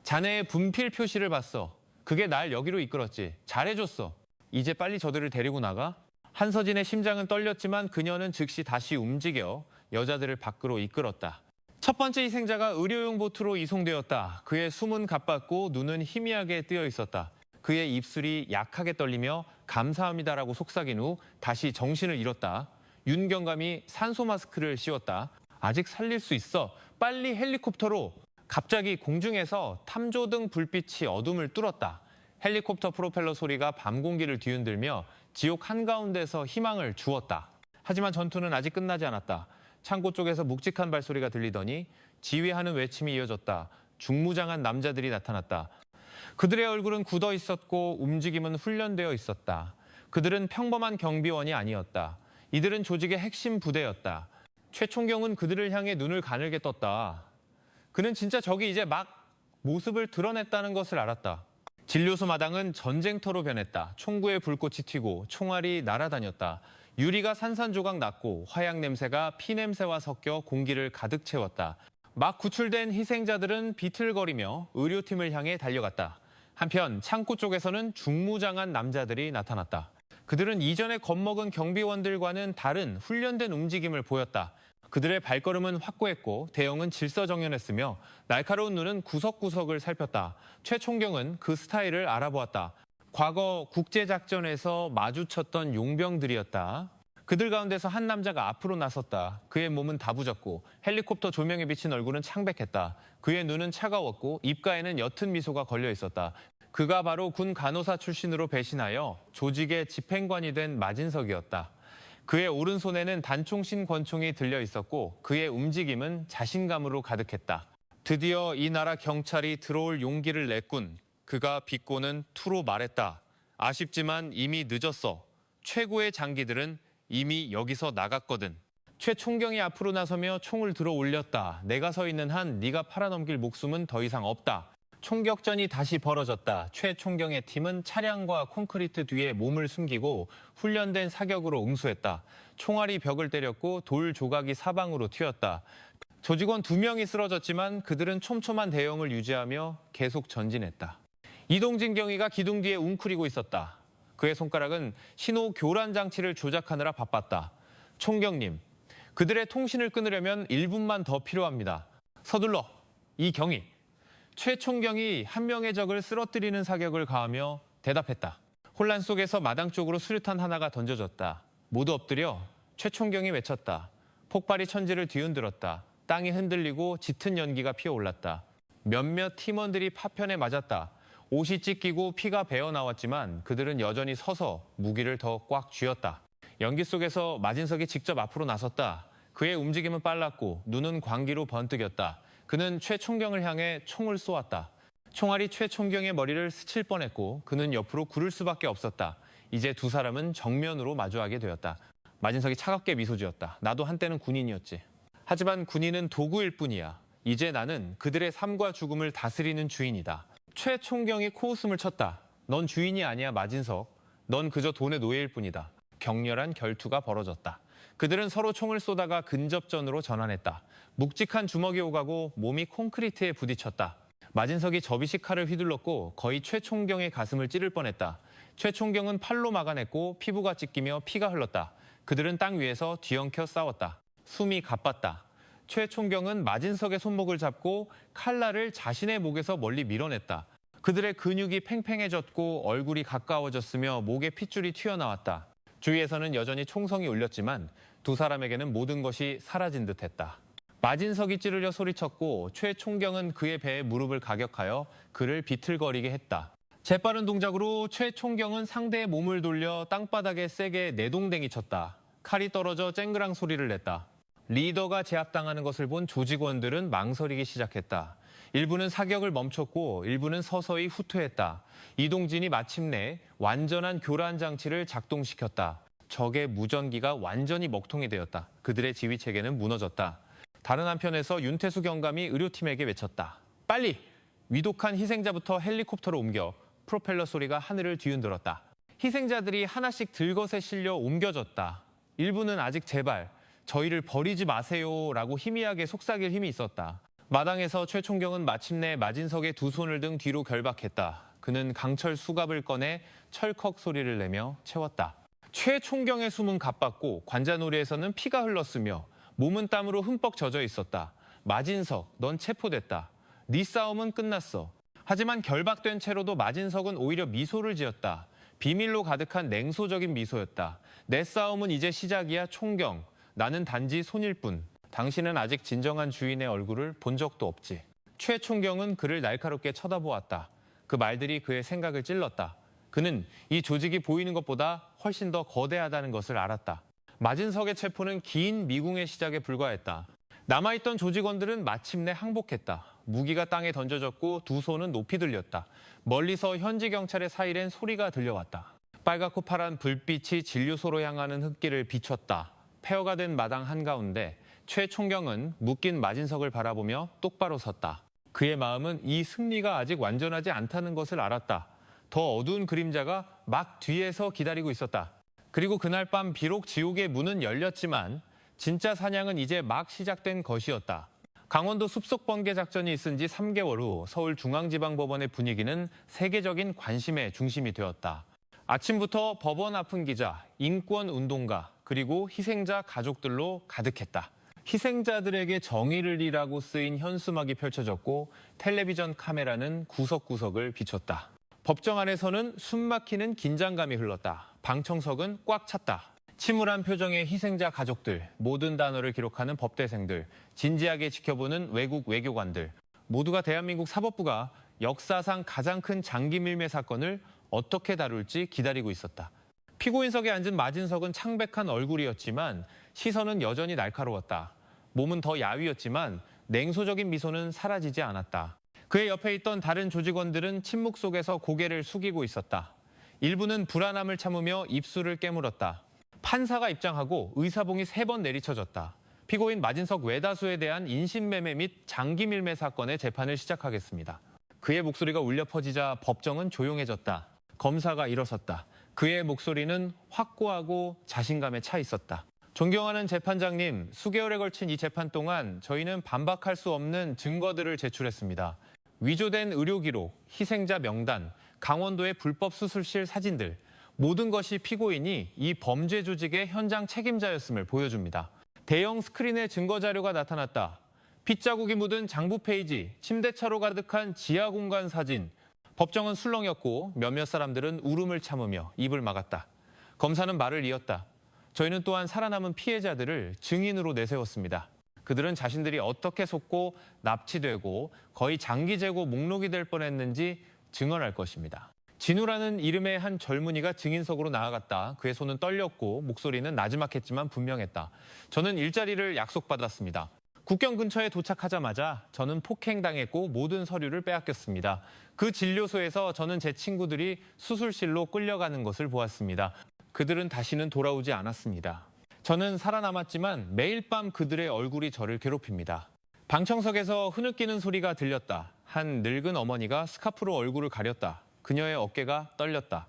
자네의 분필 표시를 봤어. 그게 날 여기로 이끌었지. 잘해줬어. 이제 빨리 저들을 데리고 나가. 한서진의 심장은 떨렸지만 그녀는 즉시 다시 움직여 여자들을 밖으로 이끌었다. 첫 번째 희생자가 의료용 보트로 이송되었다. 그의 숨은 가빴고 눈은 희미하게 뜨여 있었다. 그의 입술이 약하게 떨리며 감사합니다라고 속삭인 후 다시 정신을 잃었다. 윤 경감이 산소 마스크를 씌웠다. 아직 살릴 수 있어. 빨리 헬리콥터로. 갑자기 공중에서 탐조등 불빛이 어둠을 뚫었다. 헬리콥터 프로펠러 소리가 밤 공기를 뒤흔들며 지옥 한가운데서 희망을 주었다. 하지만 전투는 아직 끝나지 않았다. 창고 쪽에서 묵직한 발소리가 들리더니 지휘하는 외침이 이어졌다. 중무장한 남자들이 나타났다. 그들의 얼굴은 굳어 있었고 움직임은 훈련되어 있었다. 그들은 평범한 경비원이 아니었다. 이들은 조직의 핵심 부대였다. 최 총경은 그들을 향해 눈을 가늘게 떴다. 그는 진짜 적이 이제 막 모습을 드러냈다는 것을 알았다. 진료소 마당은 전쟁터로 변했다. 총구에 불꽃이 튀고 총알이 날아다녔다. 유리가 산산조각 났고 화약 냄새가 피 냄새와 섞여 공기를 가득 채웠다. 막 구출된 희생자들은 비틀거리며 의료팀을 향해 달려갔다. 한편 창고 쪽에서는 중무장한 남자들이 나타났다. 그들은 이전에 겁먹은 경비원들과는 다른 훈련된 움직임을 보였다. 그들의 발걸음은 확고했고 대형은 질서정연했으며 날카로운 눈은 구석구석을 살폈다. 최 총경은 그 스타일을 알아보았다. 과거 국제작전에서 마주쳤던 용병들이었다. 그들 가운데서 한 남자가 앞으로 나섰다. 그의 몸은 다부졌고 헬리콥터 조명에 비친 얼굴은 창백했다. 그의 눈은 차가웠고 입가에는 옅은 미소가 걸려 있었다. 그가 바로 군 간호사 출신으로 배신하여 조직의 집행관이 된 마진석이었다. 그의 오른손에는 단총신 권총이 들려 있었고 그의 움직임은 자신감으로 가득했다. 드디어 이 나라 경찰이 들어올 용기를 냈군. 그가 비꼬는 투로 말했다. 아쉽지만 이미 늦었어. 최고의 장기들은 이미 여기서 나갔거든. 최 총경이 앞으로 나서며 총을 들어 올렸다. 내가 서 있는 한 네가 팔아넘길 목숨은 더 이상 없다. 총격전이 다시 벌어졌다. 최 총경의 팀은 차량과 콘크리트 뒤에 몸을 숨기고 훈련된 사격으로 응수했다. 총알이 벽을 때렸고 돌 조각이 사방으로 튀었다. 조직원 2명이 쓰러졌지만 그들은 촘촘한 대형을 유지하며 계속 전진했다. 이동진 경위가 기둥 뒤에 웅크리고 있었다. 그의 손가락은 신호 교란 장치를 조작하느라 바빴다. 총경님, 그들의 통신을 끊으려면 1분만 더 필요합니다. 서둘러, 이경위. 최 총경이 한 명의 적을 쓰러뜨리는 사격을 가하며 대답했다. 혼란 속에서 마당 쪽으로 수류탄 하나가 던져졌다. 모두 엎드려 최 총경이 외쳤다. 폭발이 천지를 뒤흔들었다. 땅이 흔들리고 짙은 연기가 피어올랐다. 몇몇 팀원들이 파편에 맞았다. 옷이 찢기고 피가 배어나왔지만 그들은 여전히 서서 무기를 더 꽉 쥐었다. 연기 속에서 마진석이 직접 앞으로 나섰다. 그의 움직임은 빨랐고 눈은 광기로 번뜩였다. 그는 최 총경을 향해 총을 쏘았다. 총알이 최 총경의 머리를 스칠 뻔했고 그는 옆으로 구를 수밖에 없었다. 이제 두 사람은 정면으로 마주하게 되었다. 마진석이 차갑게 미소 지었다. 나도 한때는 군인이었지. 하지만 군인은 도구일 뿐이야. 이제 나는 그들의 삶과 죽음을 다스리는 주인이다. 최 총경이 코웃음을 쳤다. 넌 주인이 아니야, 마진석. 넌 그저 돈의 노예일 뿐이다. 격렬한 결투가 벌어졌다. 그들은 서로 총을 쏘다가 근접전으로 전환했다. 묵직한 주먹이 오가고 몸이 콘크리트에 부딪혔다. 마진석이 접이식 칼을 휘둘렀고 거의 최 총경의 가슴을 찌를 뻔했다. 최 총경은 팔로 막아냈고 피부가 찢기며 피가 흘렀다. 그들은 땅 위에서 뒤엉켜 싸웠다. 숨이 가빴다. 최 총경은 마진석의 손목을 잡고 칼날을 자신의 목에서 멀리 밀어냈다. 그들의 근육이 팽팽해졌고 얼굴이 가까워졌으며 목에 핏줄이 튀어나왔다. 주위에서는 여전히 총성이 울렸지만 두 사람에게는 모든 것이 사라진 듯했다. 마진석이 찌르려 소리쳤고 최 총경은 그의 배에 무릎을 가격하여 그를 비틀거리게 했다. 재빠른 동작으로 최 총경은 상대의 몸을 돌려 땅바닥에 세게 내동댕이 쳤다. 칼이 떨어져 쨍그랑 소리를 냈다. 리더가 제압당하는 것을 본 조직원들은 망설이기 시작했다. 일부는 사격을 멈췄고 일부는 서서히 후퇴했다. 이동진이 마침내 완전한 교란 장치를 작동시켰다. 적의 무전기가 완전히 먹통이 되었다. 그들의 지휘 체계는 무너졌다. 다른 한편에서 윤태수 경감이 의료팀에게 외쳤다. 빨리! 위독한 희생자부터 헬리콥터로 옮겨. 프로펠러 소리가 하늘을 뒤흔들었다. 희생자들이 하나씩 들것에 실려 옮겨졌다. 일부는 아직 제발 저희를 버리지 마세요라고 희미하게 속삭일 힘이 있었다. 마당에서 최 총경은 마침내 마진석의 두 손을 등 뒤로 결박했다. 그는 강철 수갑을 꺼내 철컥 소리를 내며 채웠다. 최 총경의 숨은 가빴고 관자놀이에서는 피가 흘렀으며 몸은 땀으로 흠뻑 젖어 있었다. 마진석, 넌 체포됐다. 네 싸움은 끝났어. 하지만 결박된 채로도 마진석은 오히려 미소를 지었다. 비밀로 가득한 냉소적인 미소였다. 내 싸움은 이제 시작이야, 총경. 나는 단지 손일 뿐. 당신은 아직 진정한 주인의 얼굴을 본 적도 없지. 최 총경은 그를 날카롭게 쳐다보았다. 그 말들이 그의 생각을 찔렀다. 그는 이 조직이 보이는 것보다 훨씬 더 거대하다는 것을 알았다. 마진석의 체포는 긴 미궁의 시작에 불과했다. 남아있던 조직원들은 마침내 항복했다. 무기가 땅에 던져졌고 두 손은 높이 들렸다. 멀리서 현지 경찰의 사이렌 소리가 들려왔다. 빨갛고 파란 불빛이 진료소로 향하는 흙길을 비췄다. 폐허가 된 마당 한가운데 최 총경은 묶인 마진석을 바라보며 똑바로 섰다. 그의 마음은 이 승리가 아직 완전하지 않다는 것을 알았다. 더 어두운 그림자가 막 뒤에서 기다리고 있었다. 그리고 그날 밤 비록 지옥의 문은 열렸지만 진짜 사냥은 이제 막 시작된 것이었다. 강원도 숲속 번개 작전이 있은 지 3개월 후 서울중앙지방법원의 분위기는 세계적인 관심의 중심이 되었다. 아침부터 법원 앞은 기자, 인권운동가, 그리고 희생자 가족들로 가득했다. 희생자들에게 정의를 이라고 쓰인 현수막이 펼쳐졌고 텔레비전 카메라는 구석구석을 비췄다. 법정 안에서는 숨막히는 긴장감이 흘렀다. 방청석은 꽉 찼다. 침울한 표정의 희생자 가족들, 모든 단어를 기록하는 법대생들, 진지하게 지켜보는 외국 외교관들, 모두가 대한민국 사법부가 역사상 가장 큰 장기 밀매 사건을 어떻게 다룰지 기다리고 있었다. 피고인석에 앉은 마진석은 창백한 얼굴이었지만 시선은 여전히 날카로웠다. 몸은 더 야위었지만 냉소적인 미소는 사라지지 않았다. 그의 옆에 있던 다른 조직원들은 침묵 속에서 고개를 숙이고 있었다. 일부는 불안함을 참으며 입술을 깨물었다. 판사가 입장하고 의사봉이 3번 내리쳐졌다. 피고인 마진석 외다수에 대한 인신매매 및 장기밀매 사건의 재판을 시작하겠습니다. 그의 목소리가 울려 퍼지자 법정은 조용해졌다. 검사가 일어섰다. 그의 목소리는 확고하고 자신감에 차 있었다. 존경하는 재판장님, 수개월에 걸친 이 재판 동안 저희는 반박할 수 없는 증거들을 제출했습니다. 위조된 의료 기록, 희생자 명단, 강원도의 불법 수술실 사진들, 모든 것이 피고인이 이 범죄 조직의 현장 책임자였음을 보여줍니다. 대형 스크린에 증거 자료가 나타났다. 핏자국이 묻은 장부 페이지, 침대차로 가득한 지하 공간 사진. 법정은 술렁였고 몇몇 사람들은 울음을 참으며 입을 막았다. 검사는 말을 이었다. 저희는 또한 살아남은 피해자들을 증인으로 내세웠습니다. 그들은 자신들이 어떻게 속고 납치되고 거의 장기 재고 목록이 될 뻔했는지 증언할 것입니다. 진우라는 이름의 한 젊은이가 증인석으로 나아갔다. 그의 손은 떨렸고 목소리는 나지막했지만 분명했다. 저는 일자리를 약속받았습니다. 국경 근처에 도착하자마자 저는 폭행당했고 모든 서류를 빼앗겼습니다. 그 진료소에서 저는 제 친구들이 수술실로 끌려가는 것을 보았습니다. 그들은 다시는 돌아오지 않았습니다. 저는 살아남았지만 매일 밤 그들의 얼굴이 저를 괴롭힙니다. 방청석에서 흐느끼는 소리가 들렸다. 한 늙은 어머니가 스카프로 얼굴을 가렸다. 그녀의 어깨가 떨렸다.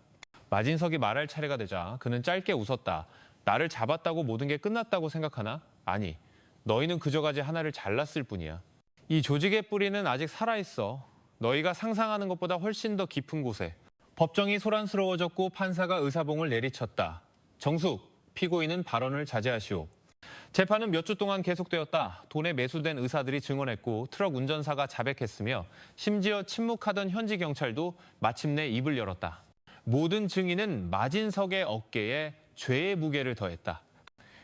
마진석이 말할 차례가 되자 그는 짧게 웃었다. 나를 잡았다고 모든 게 끝났다고 생각하나? 아니, 너희는 그저 가지 하나를 잘랐을 뿐이야. 이 조직의 뿌리는 아직 살아있어. 너희가 상상하는 것보다 훨씬 더 깊은 곳에. 법정이 소란스러워졌고 판사가 의사봉을 내리쳤다. 정숙, 피고인은 발언을 자제하시오. 재판은 몇 주 동안 계속되었다. 돈에 매수된 의사들이 증언했고 트럭 운전사가 자백했으며 심지어 침묵하던 현지 경찰도 마침내 입을 열었다. 모든 증인은 마진석의 어깨에 죄의 무게를 더했다.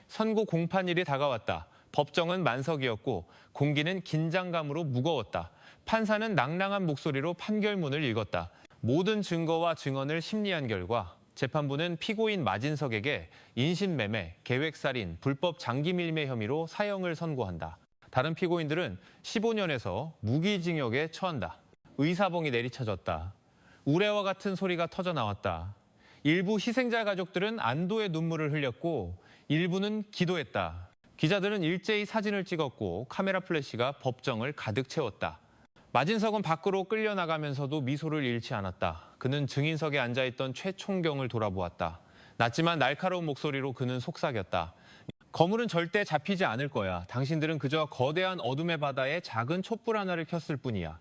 선고 공판일이 다가왔다. 법정은 만석이었고 공기는 긴장감으로 무거웠다. 판사는 낭랑한 목소리로 판결문을 읽었다. 모든 증거와 증언을 심리한 결과 재판부는 피고인 마진석에게 인신매매, 계획살인, 불법 장기밀매 혐의로 사형을 선고한다. 다른 피고인들은 15년에서 무기징역에 처한다. 의사봉이 내리쳐졌다. 우레와 같은 소리가 터져 나왔다. 일부 희생자 가족들은 안도의 눈물을 흘렸고 일부는 기도했다. 기자들은 일제히 사진을 찍었고 카메라 플래시가 법정을 가득 채웠다. 마진석은 밖으로 끌려나가면서도 미소를 잃지 않았다. 그는 증인석에 앉아있던 최 총경을 돌아보았다. 낮지만 날카로운 목소리로 그는 속삭였다. 거물은 절대 잡히지 않을 거야. 당신들은 그저 거대한 어둠의 바다에 작은 촛불 하나를 켰을 뿐이야.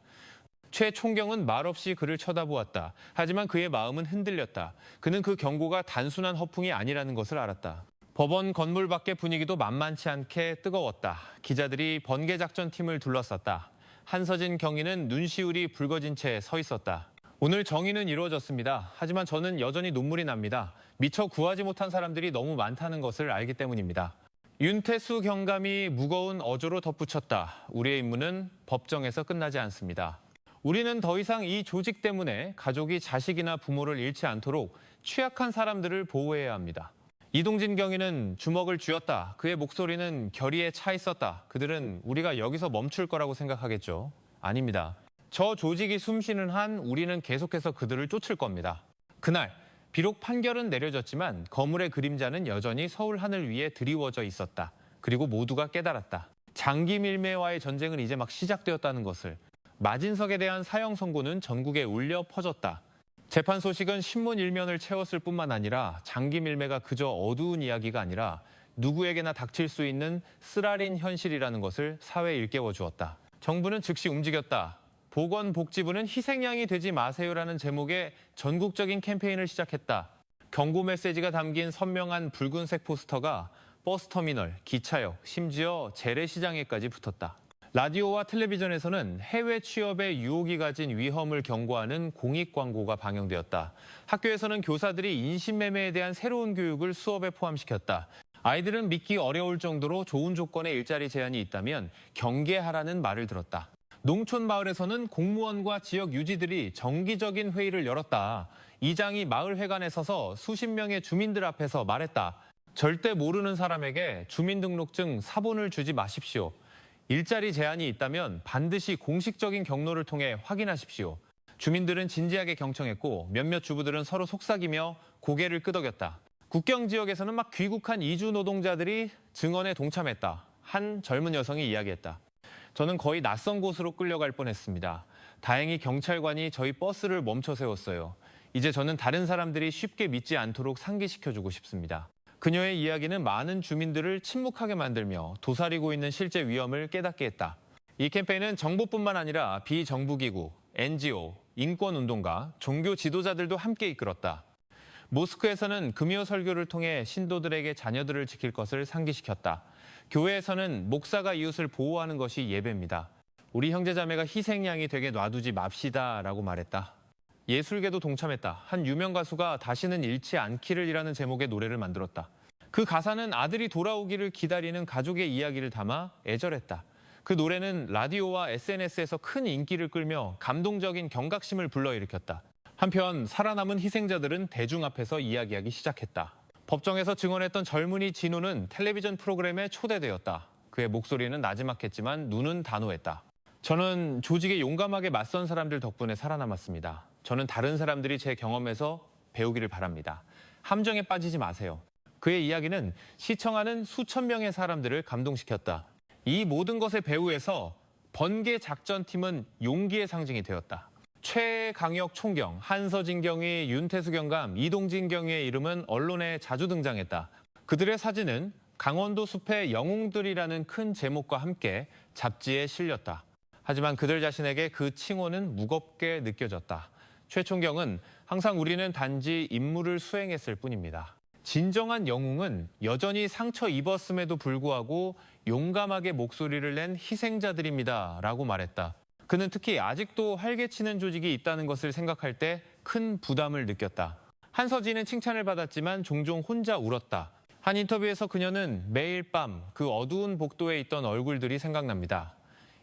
최 총경은 말없이 그를 쳐다보았다. 하지만 그의 마음은 흔들렸다. 그는 그 경고가 단순한 허풍이 아니라는 것을 알았다. 법원 건물 밖의 분위기도 만만치 않게 뜨거웠다. 기자들이 번개작전팀을 둘러쌌다. 한서진 경위는 눈시울이 붉어진 채 서 있었다. 오늘 정의는 이루어졌습니다. 하지만 저는 여전히 눈물이 납니다. 미처 구하지 못한 사람들이 너무 많다는 것을 알기 때문입니다. 윤태수 경감이 무거운 어조로 덧붙였다. 우리의 임무는 법정에서 끝나지 않습니다. 우리는 더 이상 이 조직 때문에 가족이 자식이나 부모를 잃지 않도록 취약한 사람들을 보호해야 합니다. 이동진 경위는 주먹을 쥐었다. 그의 목소리는 결의에 차 있었다. 그들은 우리가 여기서 멈출 거라고 생각하겠죠. 아닙니다. 저 조직이 숨쉬는 한 우리는 계속해서 그들을 쫓을 겁니다. 그날 비록 판결은 내려졌지만 거물의 그림자는 여전히 서울 하늘 위에 드리워져 있었다. 그리고 모두가 깨달았다. 장기 밀매와의 전쟁은 이제 막 시작되었다는 것을. 마진석에 대한 사형 선고는 전국에 울려 퍼졌다. 재판 소식은 신문 일면을 채웠을 뿐만 아니라 장기 밀매가 그저 어두운 이야기가 아니라 누구에게나 닥칠 수 있는 쓰라린 현실이라는 것을 사회에 일깨워 주었다. 정부는 즉시 움직였다. 보건복지부는 희생양이 되지 마세요라는 제목의 전국적인 캠페인을 시작했다. 경고 메시지가 담긴 선명한 붉은색 포스터가 버스터미널, 기차역, 심지어 재래시장에까지 붙었다. 라디오와 텔레비전에서는 해외 취업의 유혹이 가진 위험을 경고하는 공익 광고가 방영되었다. 학교에서는 교사들이 인신매매에 대한 새로운 교육을 수업에 포함시켰다. 아이들은 믿기 어려울 정도로 좋은 조건의 일자리 제한이 있다면 경계하라는 말을 들었다. 농촌 마을에서는 공무원과 지역 유지들이 정기적인 회의를 열었다. 이장이 마을 회관에 서서 수십 명의 주민들 앞에서 말했다. 절대 모르는 사람에게 주민등록증 사본을 주지 마십시오. 일자리 제한이 있다면 반드시 공식적인 경로를 통해 확인하십시오. 주민들은 진지하게 경청했고 몇몇 주부들은 서로 속삭이며 고개를 끄덕였다. 국경 지역에서는 막 귀국한 이주 노동자들이 증언에 동참했다. 한 젊은 여성이 이야기했다. 저는 거의 낯선 곳으로 끌려갈 뻔했습니다. 다행히 경찰관이 저희 버스를 멈춰 세웠어요. 이제 저는 다른 사람들이 쉽게 믿지 않도록 상기시켜주고 싶습니다. 그녀의 이야기는 많은 주민들을 침묵하게 만들며 도사리고 있는 실제 위험을 깨닫게 했다. 이 캠페인은 정부뿐만 아니라 비정부기구, NGO, 인권운동가, 종교 지도자들도 함께 이끌었다. 모스크에서는 금요 설교를 통해 신도들에게 자녀들을 지킬 것을 상기시켰다. 교회에서는 목사가 이웃을 보호하는 것이 예배입니다. 우리 형제자매가 희생양이 되게 놔두지 맙시다라고 말했다. 예술계도 동참했다. 한 유명 가수가 다시는 잃지 않기를이라는 제목의 노래를 만들었다. 그 가사는 아들이 돌아오기를 기다리는 가족의 이야기를 담아 애절했다. 그 노래는 라디오와 SNS에서 큰 인기를 끌며 감동적인 경각심을 불러일으켰다. 한편 살아남은 희생자들은 대중 앞에서 이야기하기 시작했다. 법정에서 증언했던 젊은이 진우는 텔레비전 프로그램에 초대되었다. 그의 목소리는 나지막했지만 눈은 단호했다. 저는 조직에 용감하게 맞선 사람들 덕분에 살아남았습니다. 저는 다른 사람들이 제 경험에서 배우기를 바랍니다. 함정에 빠지지 마세요. 그의 이야기는 시청하는 수천 명의 사람들을 감동시켰다. 이 모든 것의 배후에서 번개 작전팀은 용기의 상징이 되었다. 최강혁 총경, 한서진 경위, 윤태수 경감, 이동진 경위의 이름은 언론에 자주 등장했다. 그들의 사진은 강원도 숲의 영웅들이라는 큰 제목과 함께 잡지에 실렸다. 하지만 그들 자신에게 그 칭호는 무겁게 느껴졌다. 최 총경은 항상 우리는 단지 임무를 수행했을 뿐입니다. 진정한 영웅은 여전히 상처 입었음에도 불구하고 용감하게 목소리를 낸 희생자들입니다. 라고 말했다. 그는 특히 아직도 활개치는 조직이 있다는 것을 생각할 때 큰 부담을 느꼈다. 한서진은 칭찬을 받았지만 종종 혼자 울었다. 한 인터뷰에서 그녀는 매일 밤 그 어두운 복도에 있던 얼굴들이 생각납니다.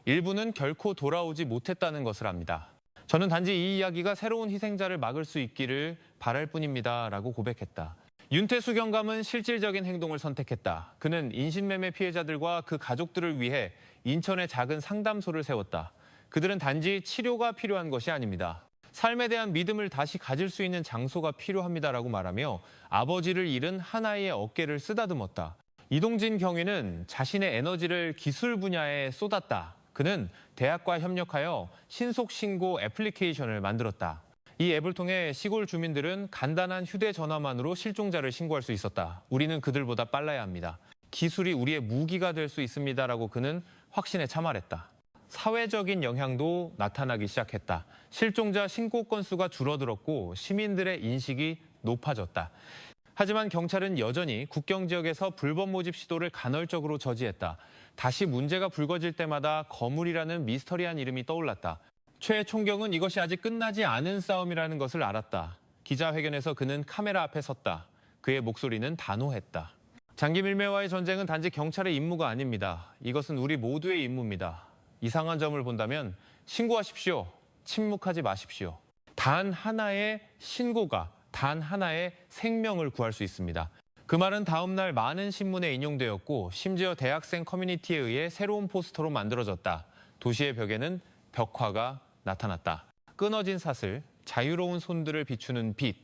일부는 결코 돌아오지 못했다는 것을 압니다. 저는 단지 이 이야기가 새로운 희생자를 막을 수 있기를 바랄 뿐입니다. 라고 고백했다. 윤태수 경감은 실질적인 행동을 선택했다. 그는 인신매매 피해자들과 그 가족들을 위해 인천에 작은 상담소를 세웠다. 그들은 단지 치료가 필요한 것이 아닙니다. 삶에 대한 믿음을 다시 가질 수 있는 장소가 필요합니다라고 말하며 아버지를 잃은 한 아이의 어깨를 쓰다듬었다. 이동진 경위는 자신의 에너지를 기술 분야에 쏟았다. 그는 대학과 협력하여 신속신고 애플리케이션을 만들었다. 이 앱을 통해 시골 주민들은 간단한 휴대전화만으로 실종자를 신고할 수 있었다. 우리는 그들보다 빨라야 합니다. 기술이 우리의 무기가 될 수 있습니다라고 그는 확신에 참말했다. 사회적인 영향도 나타나기 시작했다. 실종자 신고 건수가 줄어들었고 시민들의 인식이 높아졌다. 하지만 경찰은 여전히 국경 지역에서 불법 모집 시도를 간헐적으로 저지했다. 다시 문제가 불거질 때마다 거물이라는 미스터리한 이름이 떠올랐다. 최 총경은 이것이 아직 끝나지 않은 싸움이라는 것을 알았다. 기자회견에서 그는 카메라 앞에 섰다. 그의 목소리는 단호했다. 장기 밀매와의 전쟁은 단지 경찰의 임무가 아닙니다. 이것은 우리 모두의 임무입니다. 이상한 점을 본다면 신고하십시오. 침묵하지 마십시오. 단 하나의 신고가 단 하나의 생명을 구할 수 있습니다. 그 말은 다음 날 많은 신문에 인용되었고 심지어 대학생 커뮤니티에 의해 새로운 포스터로 만들어졌다. 도시의 벽에는 벽화가 나타났다. 끊어진 사슬, 자유로운 손들을 비추는 빛.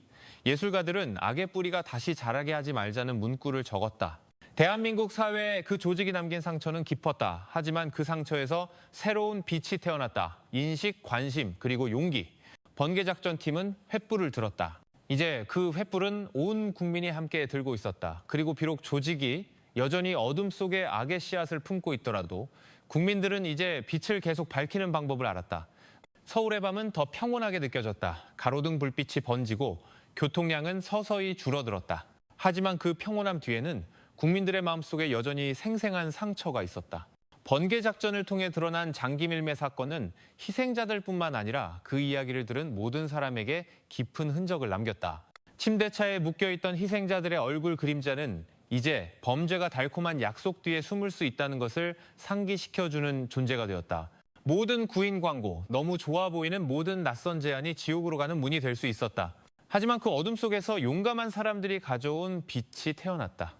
예술가들은 악의 뿌리가 다시 자라게 하지 말자는 문구를 적었다. 대한민국 사회에 그 조직이 남긴 상처는 깊었다. 하지만 그 상처에서 새로운 빛이 태어났다. 인식, 관심, 그리고 용기. 번개작전팀은 횃불을 들었다. 이제 그 횃불은 온 국민이 함께 들고 있었다. 그리고 비록 조직이 여전히 어둠 속에 악의 씨앗을 품고 있더라도 국민들은 이제 빛을 계속 밝히는 방법을 알았다. 서울의 밤은 더 평온하게 느껴졌다. 가로등 불빛이 번지고 교통량은 서서히 줄어들었다. 하지만 그 평온함 뒤에는 국민들의 마음속에 여전히 생생한 상처가 있었다. 번개작전을 통해 드러난 장기밀매 사건은 희생자들뿐만 아니라 그 이야기를 들은 모든 사람에게 깊은 흔적을 남겼다. 침대차에 묶여있던 희생자들의 얼굴 그림자는 이제 범죄가 달콤한 약속 뒤에 숨을 수 있다는 것을 상기시켜주는 존재가 되었다. 모든 구인 광고, 너무 좋아 보이는 모든 낯선 제안이 지옥으로 가는 문이 될 수 있었다. 하지만 그 어둠 속에서 용감한 사람들이 가져온 빛이 태어났다.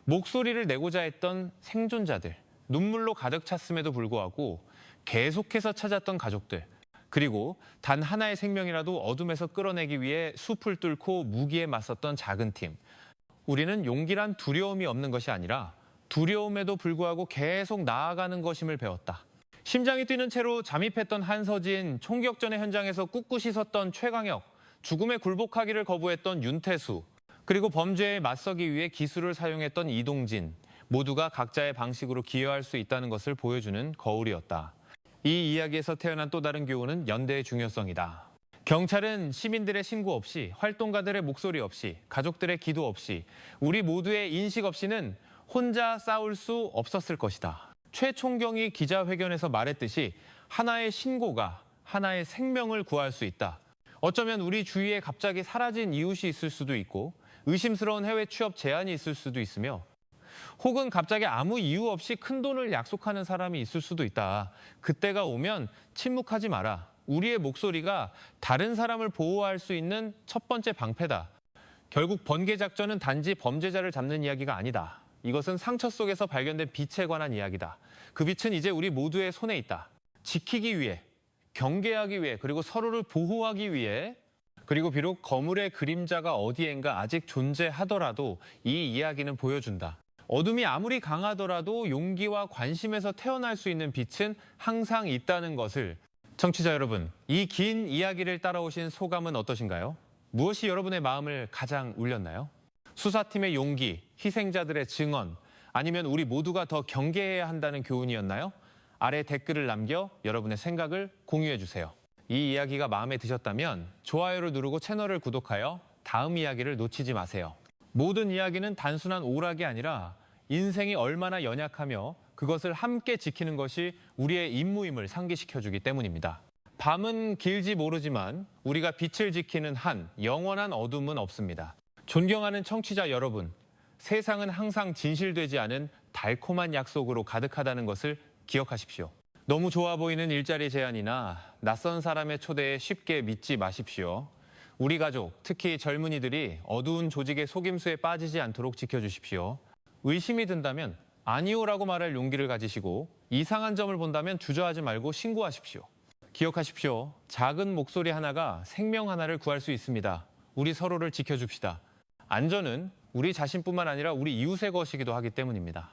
목소리를 내고자 했던 생존자들, 눈물로 가득 찼음에도 불구하고 계속해서 찾았던 가족들, 그리고 단 하나의 생명이라도 어둠에서 끌어내기 위해 숲을 뚫고 무기에 맞섰던 작은 팀. 우리는 용기란 두려움이 없는 것이 아니라 두려움에도 불구하고 계속 나아가는 것임을 배웠다. 심장이 뛰는 채로 잠입했던 한서진, 총격전의 현장에서 꿋꿋이 섰던 최강혁, 죽음에 굴복하기를 거부했던 윤태수, 그리고 범죄에 맞서기 위해 기술을 사용했던 이동진, 모두가 각자의 방식으로 기여할 수 있다는 것을 보여주는 거울이었다. 이 이야기에서 태어난 또 다른 교훈은 연대의 중요성이다. 경찰은 시민들의 신고 없이, 활동가들의 목소리 없이, 가족들의 기도 없이, 우리 모두의 인식 없이는 혼자 싸울 수 없었을 것이다. 최 총경이 기자회견에서 말했듯이 하나의 신고가 하나의 생명을 구할 수 있다. 어쩌면 우리 주위에 갑자기 사라진 이웃이 있을 수도 있고 의심스러운 해외 취업 제안이 있을 수도 있으며 혹은 갑자기 아무 이유 없이 큰돈을 약속하는 사람이 있을 수도 있다. 그때가 오면 침묵하지 마라. 우리의 목소리가 다른 사람을 보호할 수 있는 첫 번째 방패다. 결국 번개작전은 단지 범죄자를 잡는 이야기가 아니다. 이것은 상처 속에서 발견된 빛에 관한 이야기다. 그 빛은 이제 우리 모두의 손에 있다. 지키기 위해, 경계하기 위해, 그리고 서로를 보호하기 위해, 그리고 비록 거물의 그림자가 어디엔가 아직 존재하더라도 이 이야기는 보여준다. 어둠이 아무리 강하더라도 용기와 관심에서 태어날 수 있는 빛은 항상 있다는 것을. 청취자 여러분, 이 긴 이야기를 따라오신 소감은 어떠신가요? 무엇이 여러분의 마음을 가장 울렸나요? 수사팀의 용기, 희생자들의 증언, 아니면 우리 모두가 더 경계해야 한다는 교훈이었나요? 아래 댓글을 남겨 여러분의 생각을 공유해 주세요. 이 이야기가 마음에 드셨다면 좋아요를 누르고 채널을 구독하여 다음 이야기를 놓치지 마세요. 모든 이야기는 단순한 오락이 아니라 인생이 얼마나 연약하며 그것을 함께 지키는 것이 우리의 임무임을 상기시켜주기 때문입니다. 밤은 길지 모르지만 우리가 빛을 지키는 한 영원한 어둠은 없습니다. 존경하는 청취자 여러분, 세상은 항상 진실되지 않은 달콤한 약속으로 가득하다는 것을 기억하십시오. 너무 좋아 보이는 일자리 제안이나 낯선 사람의 초대에 쉽게 믿지 마십시오. 우리 가족, 특히 젊은이들이 어두운 조직의 속임수에 빠지지 않도록 지켜주십시오. 의심이 든다면 아니오라고 말할 용기를 가지시고 이상한 점을 본다면 주저하지 말고 신고하십시오. 기억하십시오. 작은 목소리 하나가 생명 하나를 구할 수 있습니다. 우리 서로를 지켜줍시다. 안전은 우리 자신뿐만 아니라 우리 이웃의 것이기도 하기 때문입니다.